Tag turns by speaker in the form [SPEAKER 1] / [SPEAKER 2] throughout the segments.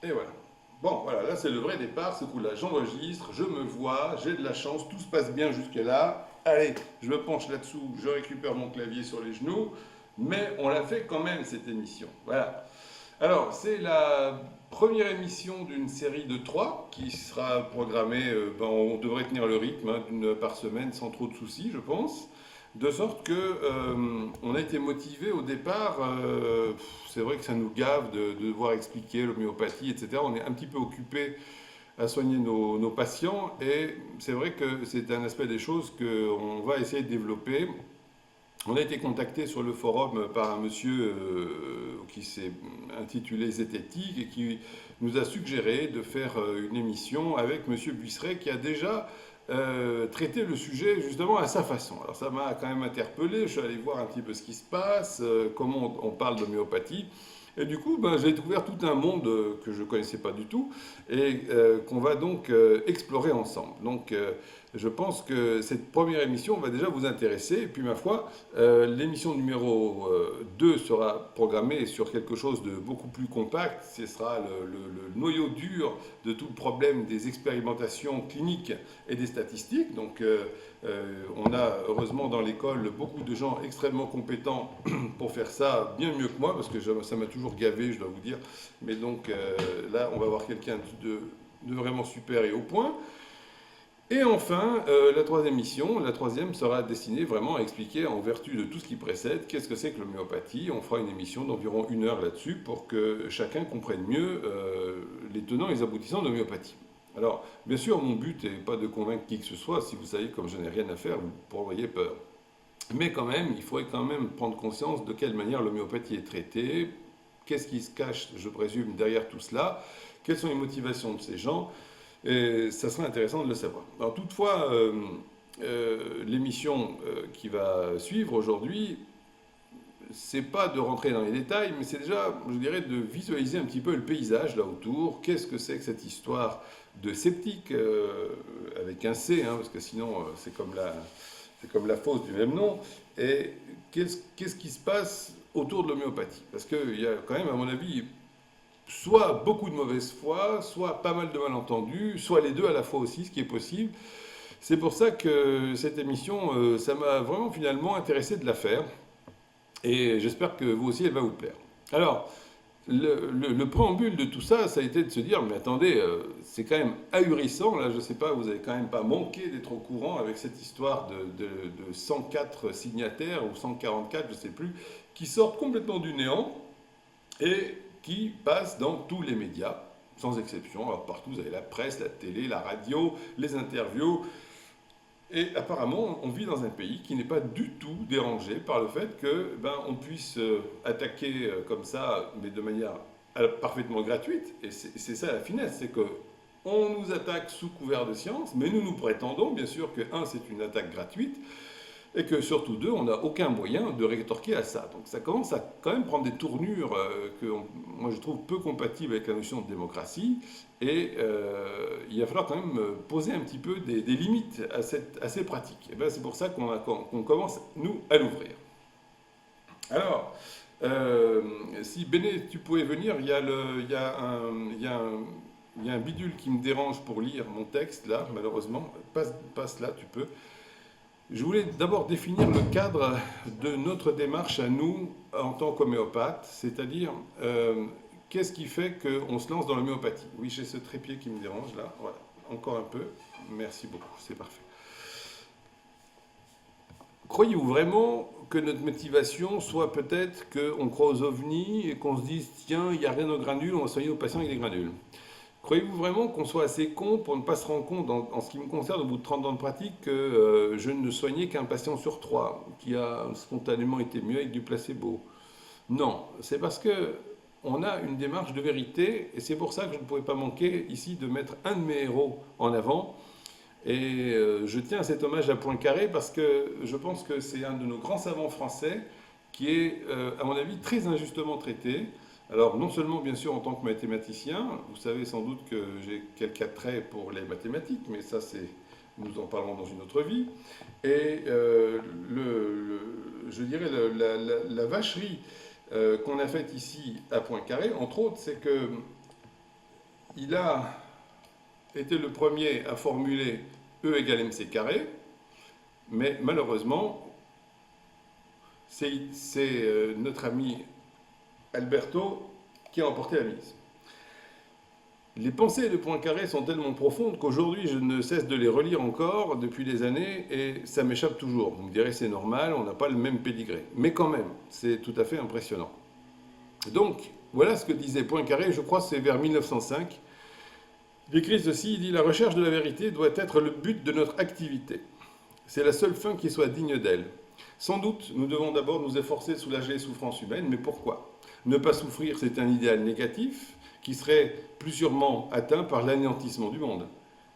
[SPEAKER 1] Et voilà. Bon, voilà, là c'est le vrai départ, ce coup-là, j'enregistre, je me vois, j'ai de la chance, tout se passe bien jusque-là. Allez, je me penche là-dessous, je récupère mon clavier sur les genoux, mais on l'a fait quand même cette émission. Voilà. Alors, c'est la première émission d'une série de trois qui sera programmée, on devrait tenir le rythme, hein, d'une par semaine sans trop de soucis, je pense. De sorte que on a été motivé au départ, c'est vrai que ça nous gave de devoir expliquer l'homéopathie, etc. On est un petit peu occupé à soigner nos patients et c'est vrai que c'est un aspect des choses qu'on va essayer de développer. On a été contacté sur le forum par un monsieur qui s'est intitulé Zététique et qui nous a suggéré de faire une émission avec monsieur Buisseret qui a déjà traité le sujet justement à sa façon. Alors ça m'a quand même interpellé, je suis allé voir un petit peu ce qui se passe, comment on parle d'homéopathie. Et du coup, ben, j'ai découvert tout un monde que je ne connaissais pas du tout et qu'on va donc explorer ensemble. Donc je pense que cette première émission va déjà vous intéresser. Et puis ma foi, l'émission numéro 2 sera programmée sur quelque chose de beaucoup plus compact. Ce sera le noyau dur de tout le problème des expérimentations cliniques et des statistiques. Donc on a heureusement dans l'école beaucoup de gens extrêmement compétents pour faire ça bien mieux que moi, parce que ça m'a toujours gavé, je dois vous dire. Mais donc là, on va avoir quelqu'un de vraiment super et au point. Et enfin, la troisième mission, la troisième sera destinée vraiment à expliquer, en vertu de tout ce qui précède, qu'est-ce que c'est que l'homéopathie. On fera une émission d'environ 1 heure là-dessus pour que chacun comprenne mieux les tenants et les aboutissants de l'homéopathie. Alors, bien sûr, mon but n'est pas de convaincre qui que ce soit. Si vous savez, comme je n'ai rien à faire, vous pourriez peur. Mais quand même, il faudrait quand même prendre conscience de quelle manière l'homéopathie est traitée, qu'est-ce qui se cache, je présume, derrière tout cela, quelles sont les motivations de ces gens, et ça serait intéressant de le savoir. Alors toutefois, l'émission qui va suivre aujourd'hui, c'est pas de rentrer dans les détails, mais c'est déjà, je dirais, de visualiser un petit peu le paysage là autour. Qu'est-ce que c'est que cette histoire de sceptique, avec un C, hein, parce que sinon c'est comme la fosse du même nom. Et qu'est-ce qui se passe autour de l'homéopathie? Parce qu'il y a quand même, à mon avis, soit beaucoup de mauvaise foi, soit pas mal de malentendus, soit les deux à la fois aussi, ce qui est possible. C'est pour ça que cette émission, ça m'a vraiment finalement intéressé de la faire. Et j'espère que vous aussi, elle va vous plaire. Alors, le préambule de tout ça, ça a été de se dire, mais attendez, c'est quand même ahurissant, là, je ne sais pas, vous avez quand même pas manqué d'être au courant avec cette histoire de 104 signataires, ou 144, je ne sais plus, qui sortent complètement du néant, et qui passent dans tous les médias, sans exception. Alors partout, vous avez la presse, la télé, la radio, les interviews. Et apparemment, on vit dans un pays qui n'est pas du tout dérangé par le fait que on puisse attaquer comme ça, mais de manière parfaitement gratuite. Et c'est ça la finesse, c'est que on nous attaque sous couvert de science, mais nous nous prétendons bien sûr que, un, c'est une attaque gratuite, et que surtout, deux, on n'a aucun moyen de rétorquer à ça. Donc ça commence à quand même prendre des tournures que moi je trouve peu compatibles avec la notion de démocratie, et il va falloir quand même poser un petit peu des limites à ces pratiques. Et ben, c'est pour ça qu'on commence, nous, à l'ouvrir. Alors, si Béné, tu pouvais venir, il y a un bidule qui me dérange pour lire mon texte, là, malheureusement. Passe là, tu peux. Je voulais d'abord définir le cadre de notre démarche à nous en tant qu'homéopathe, c'est-à-dire qu'est-ce qui fait qu'on se lance dans l'homéopathie. Oui, j'ai ce trépied qui me dérange là, voilà, encore un peu, merci beaucoup, c'est parfait. Croyez-vous vraiment que notre motivation soit peut-être qu'on croit aux ovnis et qu'on se dise tiens, il n'y a rien aux granules, on va soigner nos patients avec des granules? Croyez-vous vraiment qu'on soit assez con pour ne pas se rendre compte, en ce qui me concerne, au bout de 30 ans de pratique, que je ne soignais qu'un patient sur trois qui a spontanément été mieux avec du placebo? Non, c'est parce que on a une démarche de vérité et c'est pour ça que je ne pouvais pas manquer ici de mettre un de mes héros en avant. Et je tiens à cet hommage à Poincaré parce que je pense que c'est un de nos grands savants français qui est, à mon avis, très injustement traité. Alors, non seulement, bien sûr, en tant que mathématicien, vous savez sans doute que j'ai quelques attraits pour les mathématiques, mais ça, nous en parlerons dans une autre vie. Et je dirais la vacherie qu'on a faite ici à Poincaré, entre autres, c'est que il a été le premier à formuler E égale mc carré, mais malheureusement, c'est notre ami Alberto qui a emporté la mise. Les pensées de Poincaré sont tellement profondes qu'aujourd'hui je ne cesse de les relire encore depuis des années et ça m'échappe toujours. Vous me direz c'est normal, on n'a pas le même pédigré. Mais quand même, c'est tout à fait impressionnant. Donc, voilà ce que disait Poincaré, je crois que c'est vers 1905. Il écrit ceci, il dit « La recherche de la vérité doit être le but de notre activité. C'est la seule fin qui soit digne d'elle. Sans doute, nous devons d'abord nous efforcer de soulager les souffrances humaines, mais pourquoi? Ne pas souffrir, c'est un idéal négatif qui serait plus sûrement atteint par l'anéantissement du monde.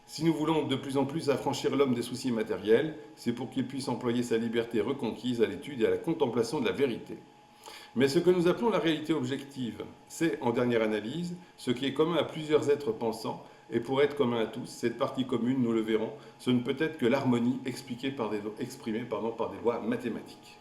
[SPEAKER 1] Si nous voulons de plus en plus affranchir l'homme des soucis matériels, c'est pour qu'il puisse employer sa liberté reconquise à l'étude et à la contemplation de la vérité. Mais ce que nous appelons la réalité objective, c'est, en dernière analyse, ce qui est commun à plusieurs êtres pensants, et pour être commun à tous, cette partie commune, nous le verrons, ce ne peut être que l'harmonie exprimée par des lois mathématiques.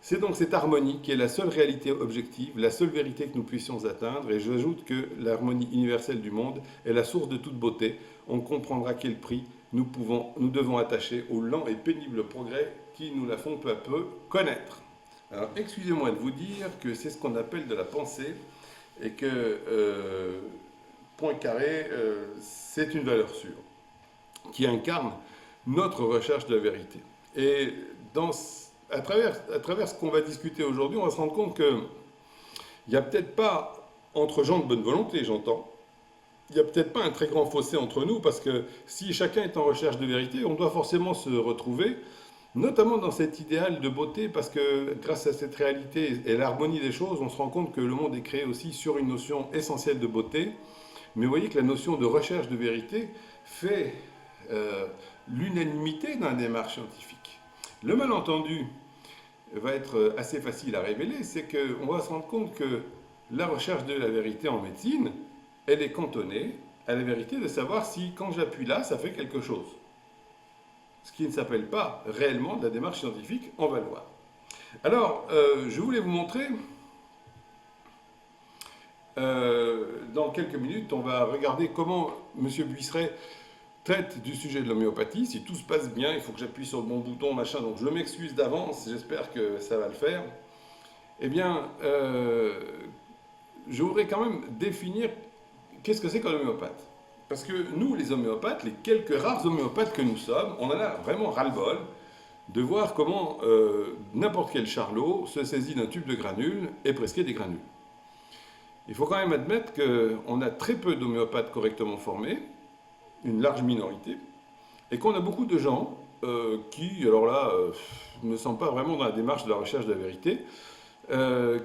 [SPEAKER 1] C'est donc cette harmonie qui est la seule réalité objective, la seule vérité que nous puissions atteindre, et j'ajoute que l'harmonie universelle du monde est la source de toute beauté. On comprendra quel prix nous devons attacher au lent et pénible progrès qui nous la font peu à peu connaître. Alors, excusez-moi de vous dire que c'est ce qu'on appelle de la pensée, et que Poincaré, c'est une valeur sûre, qui incarne notre recherche de la vérité. Et à travers ce qu'on va discuter aujourd'hui, on va se rendre compte qu'il n'y a peut-être pas, entre gens de bonne volonté, j'entends, il n'y a peut-être pas un très grand fossé entre nous, parce que si chacun est en recherche de vérité, on doit forcément se retrouver, notamment dans cet idéal de beauté, parce que grâce à cette réalité et l'harmonie des choses, on se rend compte que le monde est créé aussi sur une notion essentielle de beauté. Mais vous voyez que la notion de recherche de vérité fait l'unanimité dans la démarche scientifique. Le malentendu va être assez facile à révéler, c'est qu'on va se rendre compte que la recherche de la vérité en médecine, elle est cantonnée à la vérité de savoir si, quand j'appuie là, ça fait quelque chose. Ce qui ne s'appelle pas réellement de la démarche scientifique, on va le voir. Alors, je voulais vous montrer... dans quelques minutes, on va regarder comment M. Buisseret traite du sujet de l'homéopathie. Si tout se passe bien, il faut que j'appuie sur le bon bouton, machin, donc je m'excuse d'avance, j'espère que ça va le faire. Eh bien, je voudrais quand même définir qu'est-ce que c'est qu'un homéopathe. Parce que nous, les homéopathes, les quelques rares homéopathes que nous sommes, on en a vraiment ras-le-bol de voir comment n'importe quel charlot se saisit d'un tube de granules et prescrit des granules. Il faut quand même admettre qu'on a très peu d'homéopathes correctement formés, une large minorité, et qu'on a beaucoup de gens qui, alors là, ne sont pas vraiment dans la démarche de la recherche de la vérité,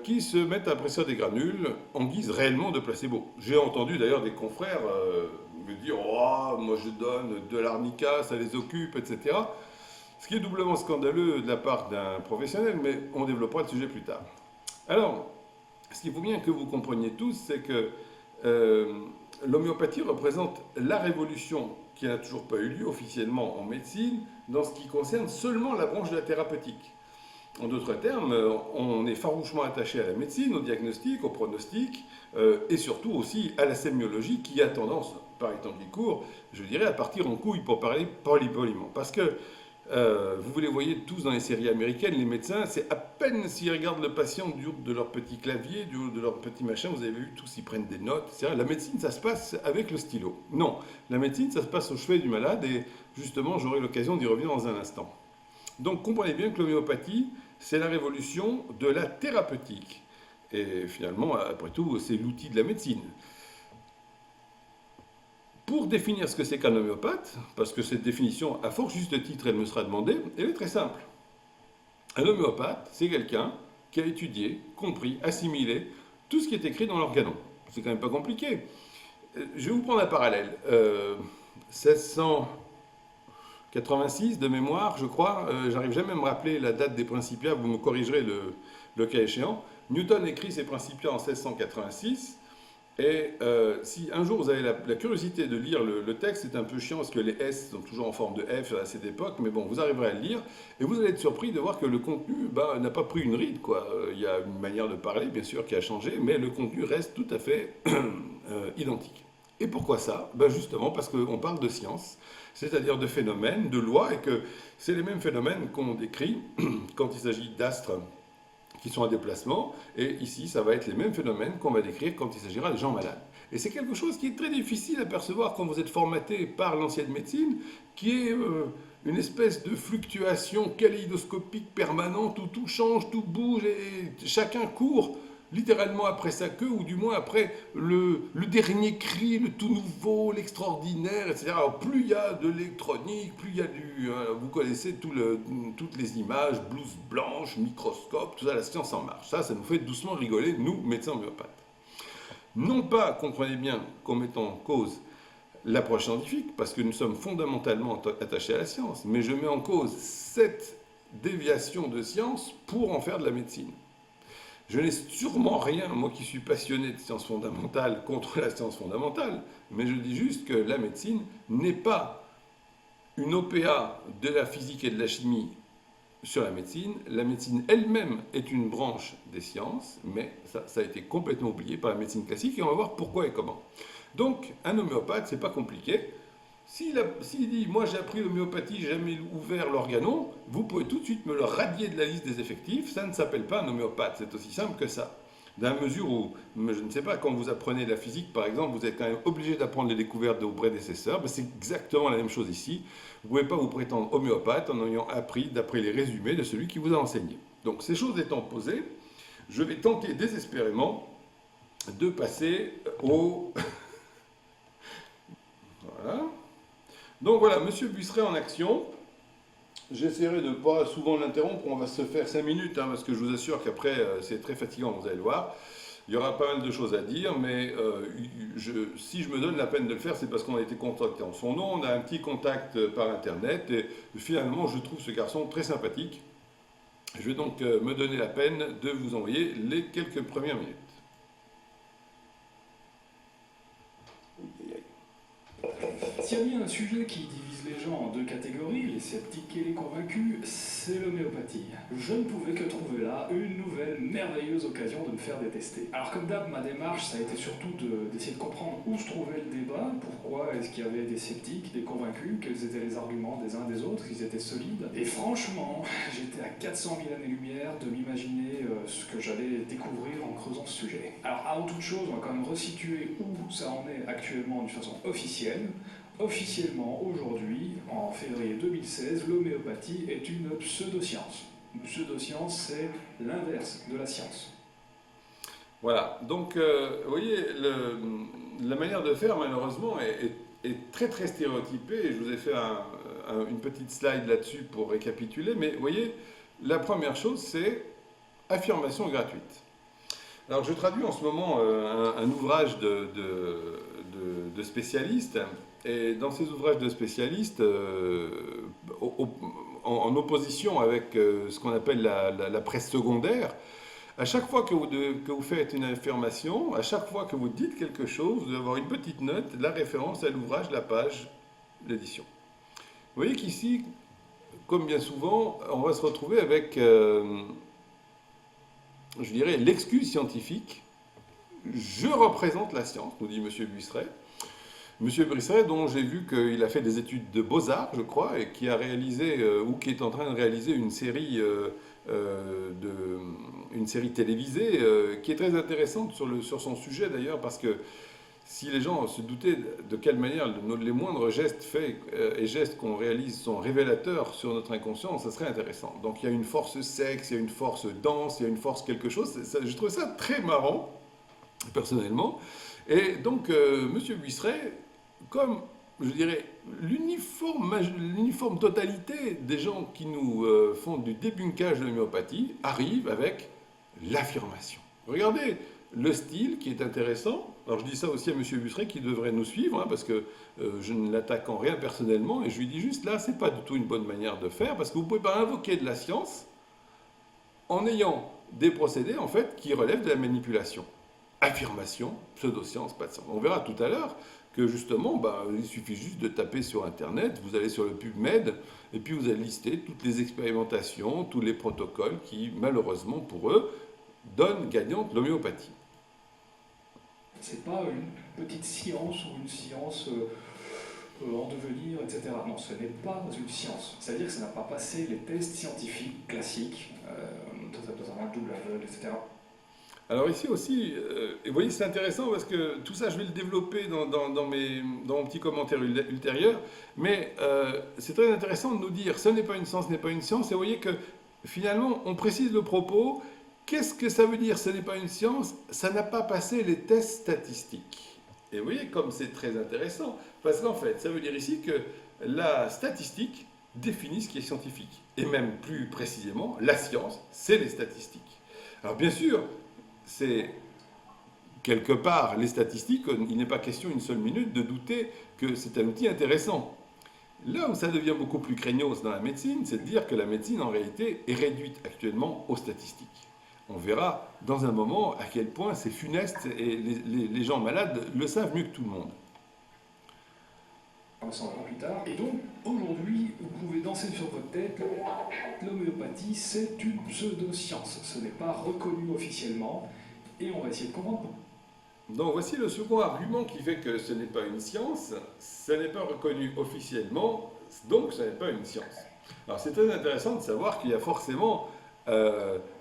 [SPEAKER 1] qui se mettent à presser des granules en guise réellement de placebo. J'ai entendu d'ailleurs des confrères me dire « Oh, moi je donne de l'arnica, ça les occupe, etc. » Ce qui est doublement scandaleux de la part d'un professionnel, mais on développera le sujet plus tard. Alors, ce qu'il faut bien que vous compreniez tous, c'est que l'homéopathie représente la révolution qui n'a toujours pas eu lieu officiellement en médecine dans ce qui concerne seulement la branche de la thérapeutique. En d'autres termes, on est farouchement attaché à la médecine, au diagnostic, au pronostic, et surtout aussi à la sémiologie qui a tendance, par les temps qui courent, je dirais, à partir en couille pour parler poliment. Parce que vous les voyez tous dans les séries américaines, les médecins, c'est à peine s'ils regardent le patient du haut de leur petit clavier, du haut de leur petit machin, vous avez vu, tous ils prennent des notes, etc. La médecine, ça se passe avec le stylo. Non, la médecine, ça se passe au chevet du malade, et justement, j'aurai l'occasion d'y revenir dans un instant. Donc, comprenez bien que l'homéopathie, c'est la révolution de la thérapeutique. Et finalement, après tout, c'est l'outil de la médecine. Pour définir ce que c'est qu'un homéopathe, parce que cette définition, à fort juste titre, elle me sera demandée, elle est très simple. Un homéopathe, c'est quelqu'un qui a étudié, compris, assimilé tout ce qui est écrit dans l'organon. C'est quand même pas compliqué. Je vais vous prendre un parallèle. 1686 de mémoire, je crois, j'arrive jamais à me rappeler la date des Principia, vous me corrigerez le cas échéant. Newton écrit ses Principia en 1686. Et si un jour vous avez la curiosité de lire le texte, c'est un peu chiant parce que les S sont toujours en forme de F à cette époque, mais bon, vous arriverez à le lire et vous allez être surpris de voir que le contenu n'a pas pris une ride, quoi. Il y a une manière de parler, bien sûr, qui a changé, mais le contenu reste tout à fait identique. Et pourquoi ça? Ben justement parce qu'on parle de science, c'est-à-dire de phénomènes, de lois, et que c'est les mêmes phénomènes qu'on décrit quand il s'agit d'astres qui sont en déplacement, et ici, ça va être les mêmes phénomènes qu'on va décrire quand il s'agira de gens malades. Et c'est quelque chose qui est très difficile à percevoir quand vous êtes formaté par l'ancienne médecine, qui est une espèce de fluctuation kaléidoscopique permanente où tout change, tout bouge, et chacun court littéralement après sa queue, ou du moins après le dernier cri, le tout nouveau, l'extraordinaire, etc. Alors plus il y a de l'électronique, plus il y a du... vous connaissez toutes les images, blouse blanche, microscope, tout ça, la science en marche. Ça nous fait doucement rigoler, nous, médecins homéopathes. Non pas, comprenez bien, qu'on mette en cause l'approche scientifique, parce que nous sommes fondamentalement attachés à la science, mais je mets en cause cette déviation de science pour en faire de la médecine. Je n'ai sûrement rien, moi qui suis passionné de sciences fondamentales, contre la science fondamentale, mais je dis juste que la médecine n'est pas une OPA de la physique et de la chimie sur la médecine. La médecine elle-même est une branche des sciences, mais ça a été complètement oublié par la médecine classique, et on va voir pourquoi et comment. Donc, un homéopathe, c'est pas compliqué. S'il dit, moi j'ai appris l'homéopathie, j'ai jamais ouvert l'organon, vous pouvez tout de suite me le radier de la liste des effectifs, ça ne s'appelle pas un homéopathe, c'est aussi simple que ça. Dans la mesure où, je ne sais pas, quand vous apprenez la physique par exemple, vous êtes quand même obligé d'apprendre les découvertes de vos prédécesseurs, c'est exactement la même chose ici. Vous ne pouvez pas vous prétendre homéopathe en ayant appris d'après les résumés de celui qui vous a enseigné. Donc ces choses étant posées, je vais tenter désespérément de passer au... Voilà. Donc voilà, Monsieur Buisseret en action. J'essaierai de ne pas souvent l'interrompre, on va se faire 5 minutes, parce que je vous assure qu'après c'est très fatigant, vous allez le voir. Il y aura pas mal de choses à dire, mais si je me donne la peine de le faire, c'est parce qu'on a été contacté en son nom, on a un petit contact par Internet, et finalement je trouve ce garçon très sympathique. Je vais donc me donner la peine de vous envoyer les quelques premières minutes.
[SPEAKER 2] S'il y a bien un sujet qui divise les gens en deux catégories, les sceptiques et les convaincus, c'est l'homéopathie. Je ne pouvais que trouver là une nouvelle merveilleuse occasion de me faire détester. Alors comme d'hab, ma démarche, ça a été surtout d'essayer de comprendre où se trouvait le débat, pourquoi est-ce qu'il y avait des sceptiques, des convaincus, quels étaient les arguments des uns des autres, ils étaient solides. Et franchement, j'étais à 400 000 années-lumière de m'imaginer ce que j'allais découvrir en creusant ce sujet. Alors avant toute chose, on va quand même resituer où ça en est actuellement d'une façon officielle. Officiellement, aujourd'hui, en février 2016, l'homéopathie est une pseudoscience. Une pseudoscience, c'est l'inverse de la science.
[SPEAKER 1] Voilà, donc vous voyez, la manière de faire, malheureusement, est très très stéréotypée, et je vous ai fait une petite slide là-dessus pour récapituler, mais vous voyez, la première chose, c'est affirmation gratuite. Alors je traduis en ce moment un ouvrage de spécialistes, et dans ces ouvrages de spécialistes, en opposition avec ce qu'on appelle la presse secondaire, à chaque fois que vous faites une affirmation, à chaque fois que vous dites quelque chose, vous devez avoir une petite note, la référence à l'ouvrage, la page, l'édition. Vous voyez qu'ici, comme bien souvent, on va se retrouver avec, je dirais, l'excuse scientifique. Je représente la science, nous dit M. Buisseret. Monsieur Buisseret, dont j'ai vu qu'il a fait des études de beaux-arts, je crois, et qui a réalisé, ou qui est en train de réaliser une série télévisée qui est très intéressante sur son sujet d'ailleurs, parce que si les gens se doutaient de quelle manière les moindres gestes faits et gestes qu'on réalise sont révélateurs sur notre inconscient, ça serait intéressant. Donc il y a une force sexe, il y a une force danse, il y a une force quelque chose. Je trouve ça très marrant, personnellement. Et donc, Monsieur Buisseret, comme, je dirais, l'uniforme totalité des gens qui nous font du débunkage de l'homéopathie arrive avec l'affirmation. Regardez le style qui est intéressant. Alors je dis ça aussi à M. Buisseret qui devrait nous suivre, parce que je ne l'attaque en rien personnellement, et je lui dis juste là, c'est pas du tout une bonne manière de faire, parce que vous ne pouvez pas invoquer de la science en ayant des procédés en fait qui relèvent de la manipulation. Affirmation, pseudoscience, pas de science. On verra tout à l'heure que justement, il suffit juste de taper sur Internet, vous allez sur le PubMed, et puis vous allez lister toutes les expérimentations, tous les protocoles qui, malheureusement pour eux, donnent gagnante l'homéopathie.
[SPEAKER 2] C'est pas une petite science ou une science en devenir, etc. Non, ce n'est pas une science. C'est-à-dire que ça n'a pas passé les tests scientifiques classiques, notamment le double aveugle, etc.
[SPEAKER 1] Alors ici aussi, et vous voyez, c'est intéressant parce que tout ça, je vais le développer dans mon petit commentaire ultérieur, mais c'est très intéressant de nous dire, ce n'est pas une science, ce n'est pas une science, et vous voyez que finalement, on précise le propos, qu'est-ce que ça veut dire, ce n'est pas une science, ça n'a pas passé les tests statistiques. Et vous voyez comme c'est très intéressant, parce qu'en fait, ça veut dire ici que la statistique définit ce qui est scientifique, et même plus précisément, la science, c'est les statistiques. Alors bien sûr, c'est quelque part les statistiques, il n'est pas question une seule minute de douter que c'est un outil intéressant. Là où ça devient beaucoup plus craignos dans la médecine, c'est de dire que la médecine en réalité est réduite actuellement aux statistiques. On verra dans un moment à quel point c'est funeste et les gens malades le savent mieux que tout le monde.
[SPEAKER 2] On s'en va plus tard. Et donc, aujourd'hui, vous pouvez danser sur votre tête. L'homéopathie, c'est une pseudo-science. Ce n'est pas reconnu officiellement. Et on va essayer de comprendre.
[SPEAKER 1] Donc voici le second argument qui fait que ce n'est pas une science, ce n'est pas reconnu officiellement, donc ce n'est pas une science. Alors c'est très intéressant de savoir qu'il y a forcément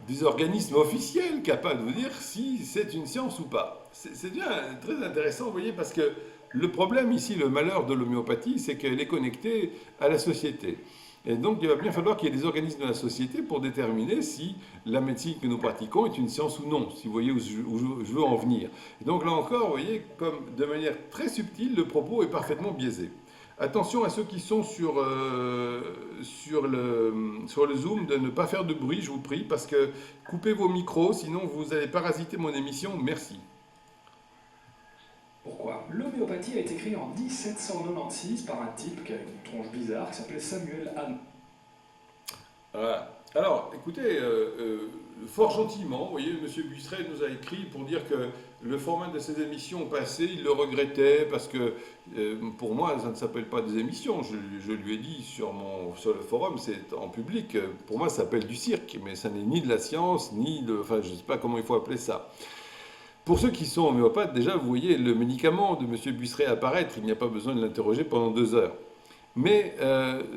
[SPEAKER 1] des organismes officiels capables de vous dire si c'est une science ou pas. C'est bien très intéressant, vous voyez, parce que le problème ici, le malheur de l'homéopathie, c'est qu'elle est connectée à la société. Et donc, il va bien falloir qu'il y ait des organismes de la société pour déterminer si la médecine que nous pratiquons est une science ou non, si vous voyez où je veux en venir. Et donc là encore, vous voyez, comme de manière très subtile, le propos est parfaitement biaisé. Attention à ceux qui sont sur le Zoom de ne pas faire de bruit, je vous prie, parce que coupez vos micros, sinon vous allez parasiter mon émission. Merci.
[SPEAKER 2] Pourquoi? L'homéopathie a été créée en 1796 par un type qui a une tronche bizarre qui s'appelait Samuel Hahnemann.
[SPEAKER 1] Voilà. Alors, écoutez, fort gentiment, vous voyez, M. Buisseret nous a écrit pour dire que le format de ses émissions passées, il le regrettait parce que, pour moi, ça ne s'appelle pas des émissions. Je lui ai dit sur le forum, c'est en public, pour moi, ça s'appelle du cirque, mais ça n'est ni de la science, ni de... Enfin, je ne sais pas comment il faut appeler ça. Pour ceux qui sont homéopathes, déjà, vous voyez le médicament de M. Buisseret apparaître, il n'y a pas besoin de l'interroger pendant 2 heures. Mais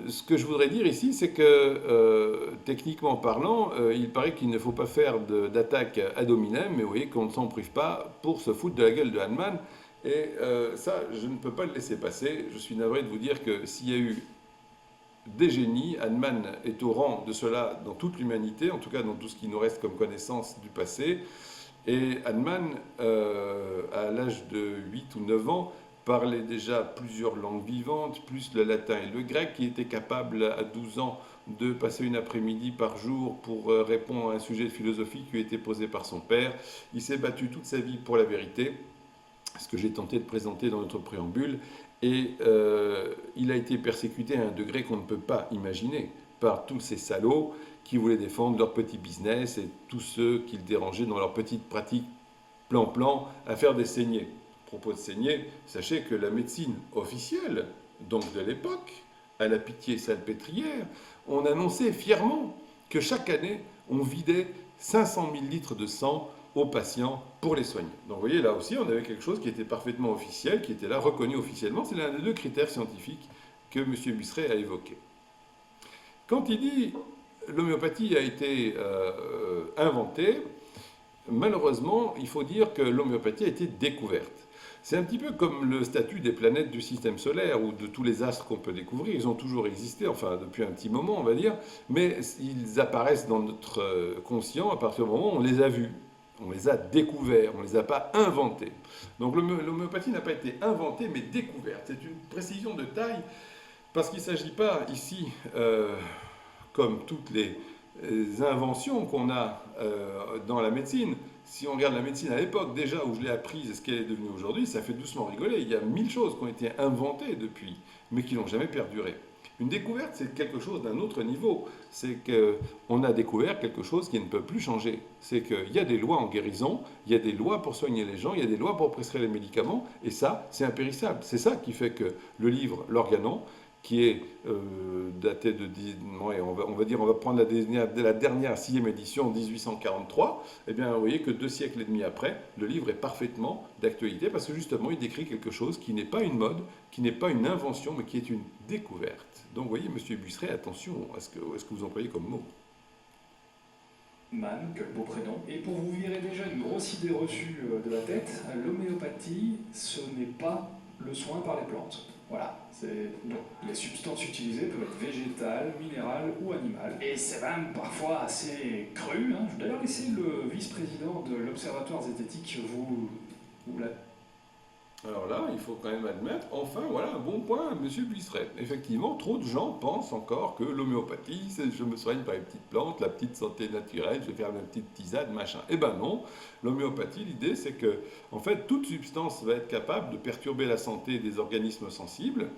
[SPEAKER 1] ce que je voudrais dire ici, c'est que, techniquement parlant, il paraît qu'il ne faut pas faire d'attaque ad hominem, mais vous voyez qu'on ne s'en prive pas pour se foutre de la gueule de Hahnemann. Et ça, je ne peux pas le laisser passer. Je suis navré de vous dire que s'il y a eu des génies, Hahnemann est au rang de cela dans toute l'humanité, en tout cas dans tout ce qui nous reste comme connaissance du passé. Et Hahnemann, à l'âge de 8 ou 9 ans, parlait déjà plusieurs langues vivantes, plus le latin et le grec. Il était capable, à 12 ans, de passer une après-midi par jour pour répondre à un sujet de philosophie qui lui était posé par son père. Il s'est battu toute sa vie pour la vérité, ce que j'ai tenté de présenter dans notre préambule. Et il a été persécuté à un degré qu'on ne peut pas imaginer par tous ces salauds qui voulaient défendre leur petit business et tous ceux qui le dérangeaient dans leur petite pratique plan-plan à faire des saignées. À propos de saignées, sachez que la médecine officielle, donc de l'époque, à la Pitié-Salpêtrière, on annonçait fièrement que chaque année, on vidait 500 000 litres de sang aux patients pour les soigner. Donc vous voyez, là aussi, on avait quelque chose qui était parfaitement officiel, qui était là reconnu officiellement. C'est l'un des 2 critères scientifiques que M. Buisseret a évoqué. Quand il dit l'homéopathie a été inventée, malheureusement, il faut dire que l'homéopathie a été découverte. C'est un petit peu comme le statut des planètes du système solaire ou de tous les astres qu'on peut découvrir. Ils ont toujours existé, enfin depuis un petit moment, on va dire, mais ils apparaissent dans notre conscient à partir du moment où on les a vus. On les a découverts, on ne les a pas inventés. Donc l'homéopathie n'a pas été inventée, mais découverte. C'est une précision de taille, parce qu'il ne s'agit pas ici, comme toutes les inventions qu'on a dans la médecine. Si on regarde la médecine à l'époque, déjà où je l'ai apprise et ce qu'elle est devenue aujourd'hui, ça fait doucement rigoler. Il y a 1000 choses qui ont été inventées depuis, mais qui n'ont jamais perduré. Une découverte, c'est quelque chose d'un autre niveau. C'est qu'on a découvert quelque chose qui ne peut plus changer. C'est qu'il y a des lois en guérison, il y a des lois pour soigner les gens, il y a des lois pour prescrire les médicaments, et ça, c'est impérissable. C'est ça qui fait que le livre L'Organon, qui est daté de, ouais, on va prendre la dernière 6e édition, 1843, eh bien, vous voyez que 2 siècles et demi après, le livre est parfaitement d'actualité, parce que justement, il décrit quelque chose qui n'est pas une mode, qui n'est pas une invention, mais qui est une découverte. Donc, vous voyez, monsieur Buisseret, attention à ce que vous employez comme mot.
[SPEAKER 2] Man, quel beau prénom. Et pour vous virer déjà une grosse idée reçue de la tête, l'homéopathie, ce n'est pas le soin par les plantes. Voilà, donc, les substances utilisées peuvent être végétales, minérales ou animales. Et c'est même parfois assez cru. Hein. Je vais d'ailleurs laisser le vice-président de l'Observatoire zététique vous la...
[SPEAKER 1] Alors là, il faut quand même admettre, enfin, voilà un bon point, monsieur Buisseret. Effectivement, trop de gens pensent encore que l'homéopathie, c'est je me soigne par les petites plantes, la petite santé naturelle, je vais faire ma petite tisane, machin. Eh ben non, l'homéopathie, l'idée c'est que, en fait, toute substance va être capable de perturber la santé des organismes sensibles,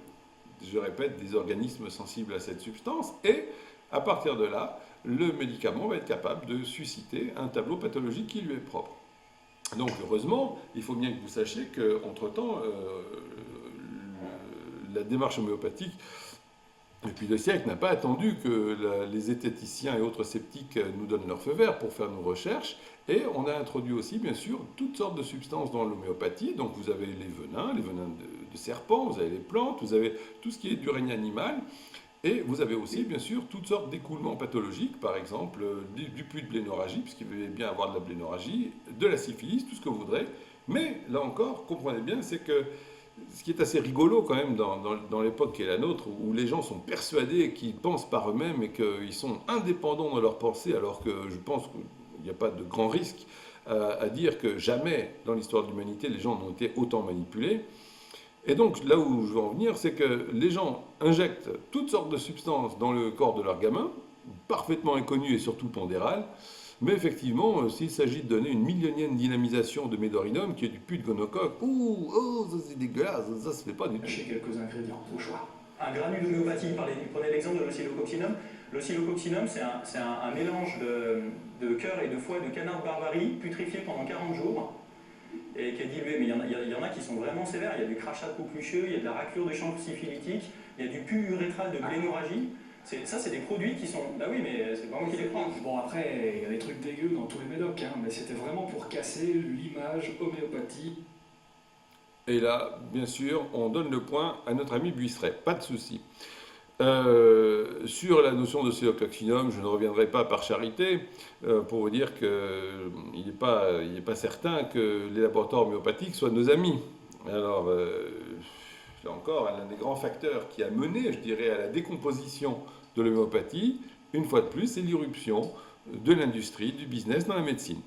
[SPEAKER 1] je répète, des organismes sensibles à cette substance, et à partir de là, le médicament va être capable de susciter un tableau pathologique qui lui est propre. Donc heureusement, il faut bien que vous sachiez qu'entre-temps, la démarche homéopathique, depuis 2 siècles, n'a pas attendu que les zététiciens et autres sceptiques nous donnent leur feu vert pour faire nos recherches. Et on a introduit aussi, bien sûr, toutes sortes de substances dans l'homéopathie. Donc vous avez les venins de serpents, vous avez les plantes, vous avez tout ce qui est du règne animal. Et vous avez aussi, bien sûr, toutes sortes d'écoulements pathologiques, par exemple du pus de blénorragie, puisqu'il veut bien avoir de la blénorragie, de la syphilis, tout ce que vous voudrez. Mais là encore, comprenez bien, c'est que ce qui est assez rigolo quand même dans l'époque qui est la nôtre, où les gens sont persuadés qu'ils pensent par eux-mêmes et qu'ils sont indépendants dans leur pensée, alors que je pense qu'il n'y a pas de grand risque à dire que jamais dans l'histoire de l'humanité les gens n'ont été autant manipulés. Et donc, là où je veux en venir, c'est que les gens injectent toutes sortes de substances dans le corps de leur gamin, parfaitement inconnues et surtout pondérales, mais effectivement, s'il s'agit de donner une millionième dynamisation de médorinum, qui est du pus de gonocoque, oh, ça c'est dégueulasse, ça se fait pas du tout.
[SPEAKER 2] Chez quelques ingrédients, au choix.
[SPEAKER 3] Un granule d'homéopathie, prenez l'exemple de l'oscillococcinum. L'oscillococcinum, c'est un mélange de cœur et de foie de canard de Barbarie, putrifié pendant 40 jours, et qui est dilué, mais il y en a qui sont vraiment sévères. Il y a du crachat de coquelucheux, il y a de la raclure des champes syphilitiques, il y a du pus urétral de blénorragie. Ça, c'est des produits qui sont... Bah oui, mais c'est pas moi qui les prends.
[SPEAKER 2] Bon, après, il y a des trucs dégueux dans tous les médocs, hein, mais c'était vraiment pour casser l'image homéopathie.
[SPEAKER 1] Et là, bien sûr, on donne le point à notre ami Buisseret, pas de souci. Sur la notion de oscillococcinum, je ne reviendrai pas par charité pour vous dire qu'il n'est pas certain que les laboratoires homéopathiques soient nos amis. Alors, là encore, l'un des grands facteurs qui a mené, je dirais, à la décomposition de l'homéopathie, une fois de plus, c'est l'irruption de l'industrie, du business dans la médecine.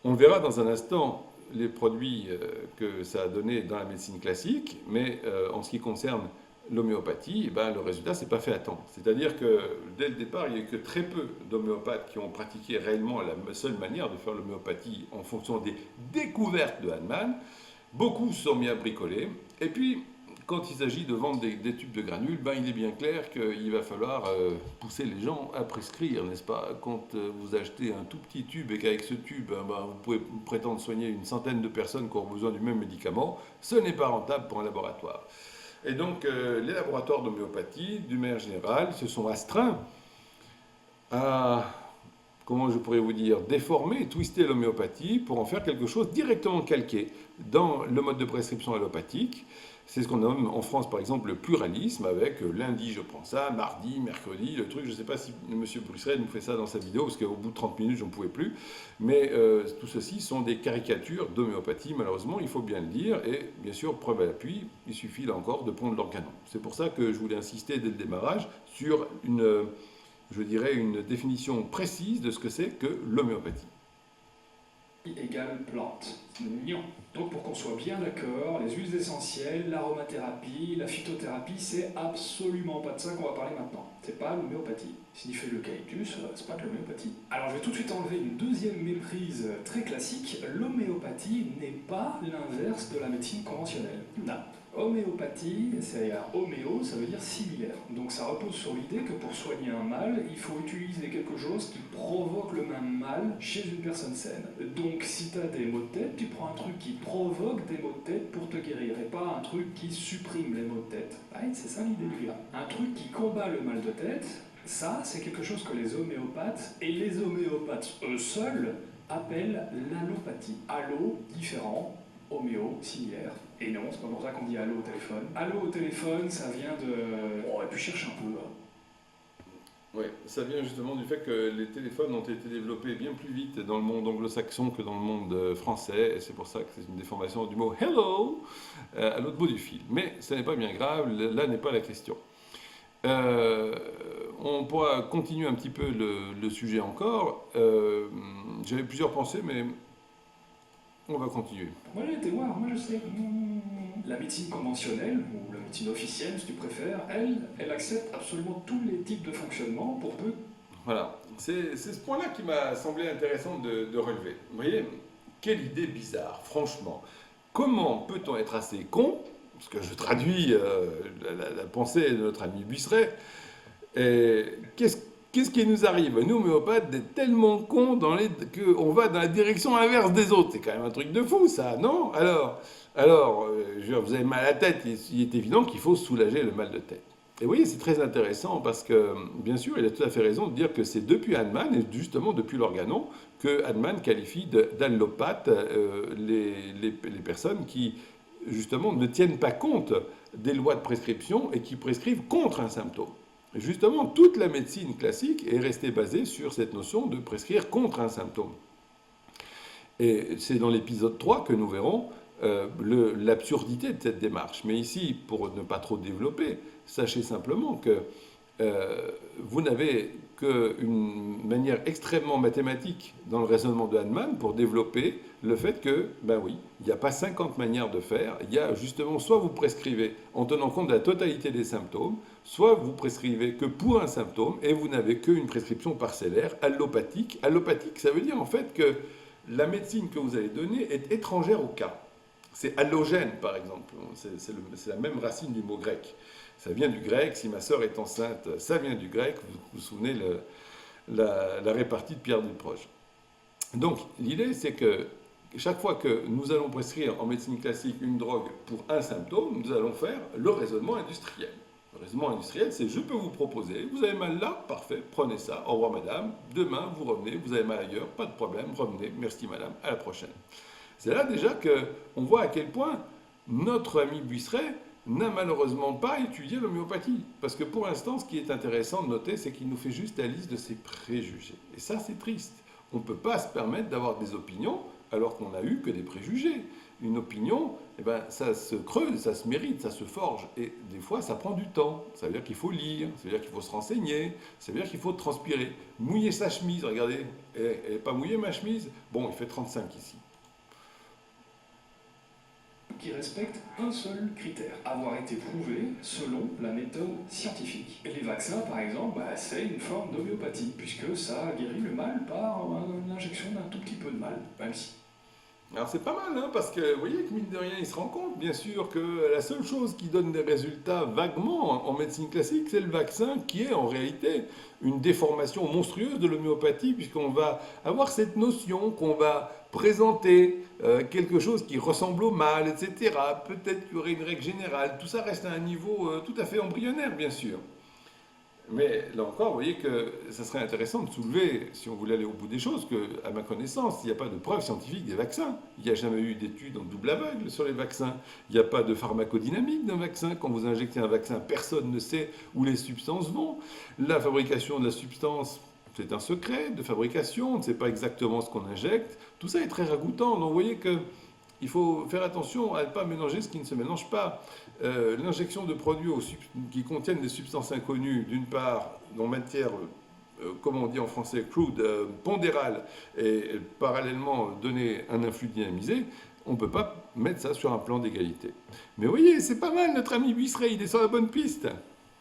[SPEAKER 1] On verra dans un instant les produits que ça a donné dans la médecine classique, mais en ce qui concerne l'homéopathie, eh ben, le résultat s'est pas fait attendre. C'est-à-dire que dès le départ, il n'y a eu que très peu d'homéopathes qui ont pratiqué réellement la seule manière de faire l'homéopathie en fonction des découvertes de Hahnemann. Beaucoup se sont mis à bricoler. Et puis, quand il s'agit de vendre des tubes de granules, ben, il est bien clair qu'il va falloir pousser les gens à prescrire, n'est-ce pas? Quand vous achetez un tout petit tube et qu'avec ce tube, ben, vous pouvez prétendre soigner une centaine de personnes qui ont besoin du même médicament, ce n'est pas rentable pour un laboratoire. Et donc, les laboratoires d'homéopathie, d'une manière générale, se sont astreints à, comment je pourrais vous dire, déformer, twister l'homéopathie pour en faire quelque chose directement calqué dans le mode de prescription allopathique. C'est ce qu'on nomme en France, par exemple, le pluralisme, avec lundi, je prends ça, mardi, mercredi, le truc. Je ne sais pas si M. Buisseret nous fait ça dans sa vidéo, parce qu'au bout de 30 minutes, j'en pouvais plus. Mais tout ceci sont des caricatures d'homéopathie, malheureusement, il faut bien le dire. Et bien sûr, preuve à l'appui, il suffit là encore de prendre leur canon. C'est pour ça que je voulais insister dès le démarrage sur je dirais, une définition précise de ce que c'est que l'homéopathie.
[SPEAKER 2] Égale plante. Non. Donc pour qu'on soit bien d'accord, les huiles essentielles, l'aromathérapie, la phytothérapie, c'est absolument pas de ça qu'on va parler maintenant. C'est pas l'homéopathie. Signifie l'eucalyptus, c'est pas de l'homéopathie. Alors je vais tout de suite enlever une deuxième méprise très classique. L'homéopathie n'est pas l'inverse de la médecine conventionnelle. Non. Oh Homéopathie, c'est homéo, ça veut dire similaire. Donc ça repose sur l'idée que pour soigner un mal, il faut utiliser quelque chose qui provoque le même mal chez une personne saine. Donc si tu as des maux de tête, tu prends un truc qui provoque des maux de tête pour te guérir, et pas un truc qui supprime les maux de tête. Ouais, c'est ça l'idée du gars. Un truc qui combat le mal de tête, ça c'est quelque chose que les homéopathes, et les homéopathes eux seuls, appellent l'allopathie. Allo, différent, homéo, similaire. Et non, c'est pas pour ça qu'on dit allô au téléphone. Allô au téléphone, ça vient de... Oh, et puis cherche un peu.
[SPEAKER 1] Oui, ça vient justement du fait que les téléphones ont été développés bien plus vite dans le monde anglo-saxon que dans le monde français, et c'est pour ça que c'est une déformation du mot « hello » à l'autre bout du fil. Mais ce n'est pas bien grave, là n'est pas la question. On pourra continuer un petit peu le sujet encore. J'avais plusieurs pensées, mais on va continuer.
[SPEAKER 2] Moi j'ai été voir, moi je sais. La médecine conventionnelle, ou la médecine officielle si tu préfères, elle accepte absolument tous les types de fonctionnement pour peu...
[SPEAKER 1] Voilà, c'est ce point-là qui m'a semblé intéressant de relever. Vous voyez, quelle idée bizarre, franchement. Comment peut-on être assez con, parce que je traduis la pensée de notre ami Buisseret, qu'est-ce qui nous arrive, nous, homéopathes, d'être tellement cons qu'on va dans la direction inverse des autres? C'est quand même un truc de fou, ça, non? Alors je veux dire, vous avez mal à la tête, il est évident qu'il faut soulager le mal de tête. Et vous voyez, c'est très intéressant parce que, bien sûr, il a tout à fait raison de dire que c'est depuis Hahnemann, et justement depuis l'organon, que Hahnemann qualifie d'allopathes les personnes qui, justement, ne tiennent pas compte des lois de prescription et qui prescrivent contre un symptôme. Justement, toute la médecine classique est restée basée sur cette notion de prescrire contre un symptôme. Et c'est dans l'épisode 3 que nous verrons l'absurdité de cette démarche. Mais ici, pour ne pas trop développer, sachez simplement que vous n'avez qu'une manière extrêmement mathématique dans le raisonnement de Hahnemann pour développer le fait que, ben oui, il n'y a pas 50 manières de faire. Il y a justement, soit vous prescrivez en tenant compte de la totalité des symptômes, soit vous prescrivez que pour un symptôme et vous n'avez qu'une prescription parcellaire, allopathique. Allopathique, ça veut dire en fait que la médecine que vous allez donner est étrangère au cas. C'est allogène, par exemple. C'est la même racine du mot grec. Ça vient du grec. Si ma sœur est enceinte, ça vient du grec. Vous vous souvenez la répartie de Pierre Desproges. Donc, l'idée, c'est que chaque fois que nous allons prescrire en médecine classique une drogue pour un symptôme, nous allons faire le raisonnement industriel. Le raisonnement industriel, c'est je peux vous proposer, vous avez mal là, parfait, prenez ça, au revoir madame, demain vous revenez, vous avez mal ailleurs, pas de problème, revenez, merci madame, à la prochaine. C'est là déjà qu'on voit à quel point notre ami Buisseret n'a malheureusement pas étudié l'homéopathie. Parce que pour l'instant, ce qui est intéressant de noter, c'est qu'il nous fait juste la liste de ses préjugés. Et ça, c'est triste. On ne peut pas se permettre d'avoir des opinions alors qu'on n'a eu que des préjugés. Une opinion, eh ben, ça se creuse, ça se mérite, ça se forge. Et des fois, ça prend du temps. Ça veut dire qu'il faut lire, ça veut dire qu'il faut se renseigner, ça veut dire qu'il faut transpirer. Mouiller sa chemise, regardez, elle n'est pas mouillée ma chemise? Bon, il fait 35 ici.
[SPEAKER 2] Qui respecte un seul critère, avoir été prouvé selon la méthode scientifique. Et les vaccins, par exemple, c'est une forme d'homéopathie, puisque ça guérit le mal par l'injection d'un tout petit peu de mal, même si.
[SPEAKER 1] Alors c'est pas mal, hein, parce que vous voyez que mine de rien, il se rend compte, bien sûr, que la seule chose qui donne des résultats vaguement en médecine classique, c'est le vaccin, qui est en réalité une déformation monstrueuse de l'homéopathie, puisqu'on va avoir cette notion qu'on va présenter quelque chose qui ressemble au mal, etc. Peut-être qu'il y aurait une règle générale. Tout ça reste à un niveau tout à fait embryonnaire, bien sûr. Mais là encore, vous voyez que ça serait intéressant de soulever, si on voulait aller au bout des choses, qu'à ma connaissance, il n'y a pas de preuve scientifique des vaccins. Il n'y a jamais eu d'études en double aveugle sur les vaccins. Il n'y a pas de pharmacodynamique d'un vaccin. Quand vous injectez un vaccin, personne ne sait où les substances vont. La fabrication de la substance, c'est un secret de fabrication. On ne sait pas exactement ce qu'on injecte. Tout ça est très ragoûtant. Donc vous voyez qu'il faut faire attention à ne pas mélanger ce qui ne se mélange pas. L'injection de produits qui contiennent des substances inconnues, d'une part, en matière, comme on dit en français, crude, pondérale, et parallèlement donner un influx dynamisé, on ne peut pas mettre ça sur un plan d'égalité. Mais vous voyez, c'est pas mal, notre ami Buisseret, il est sur la bonne piste.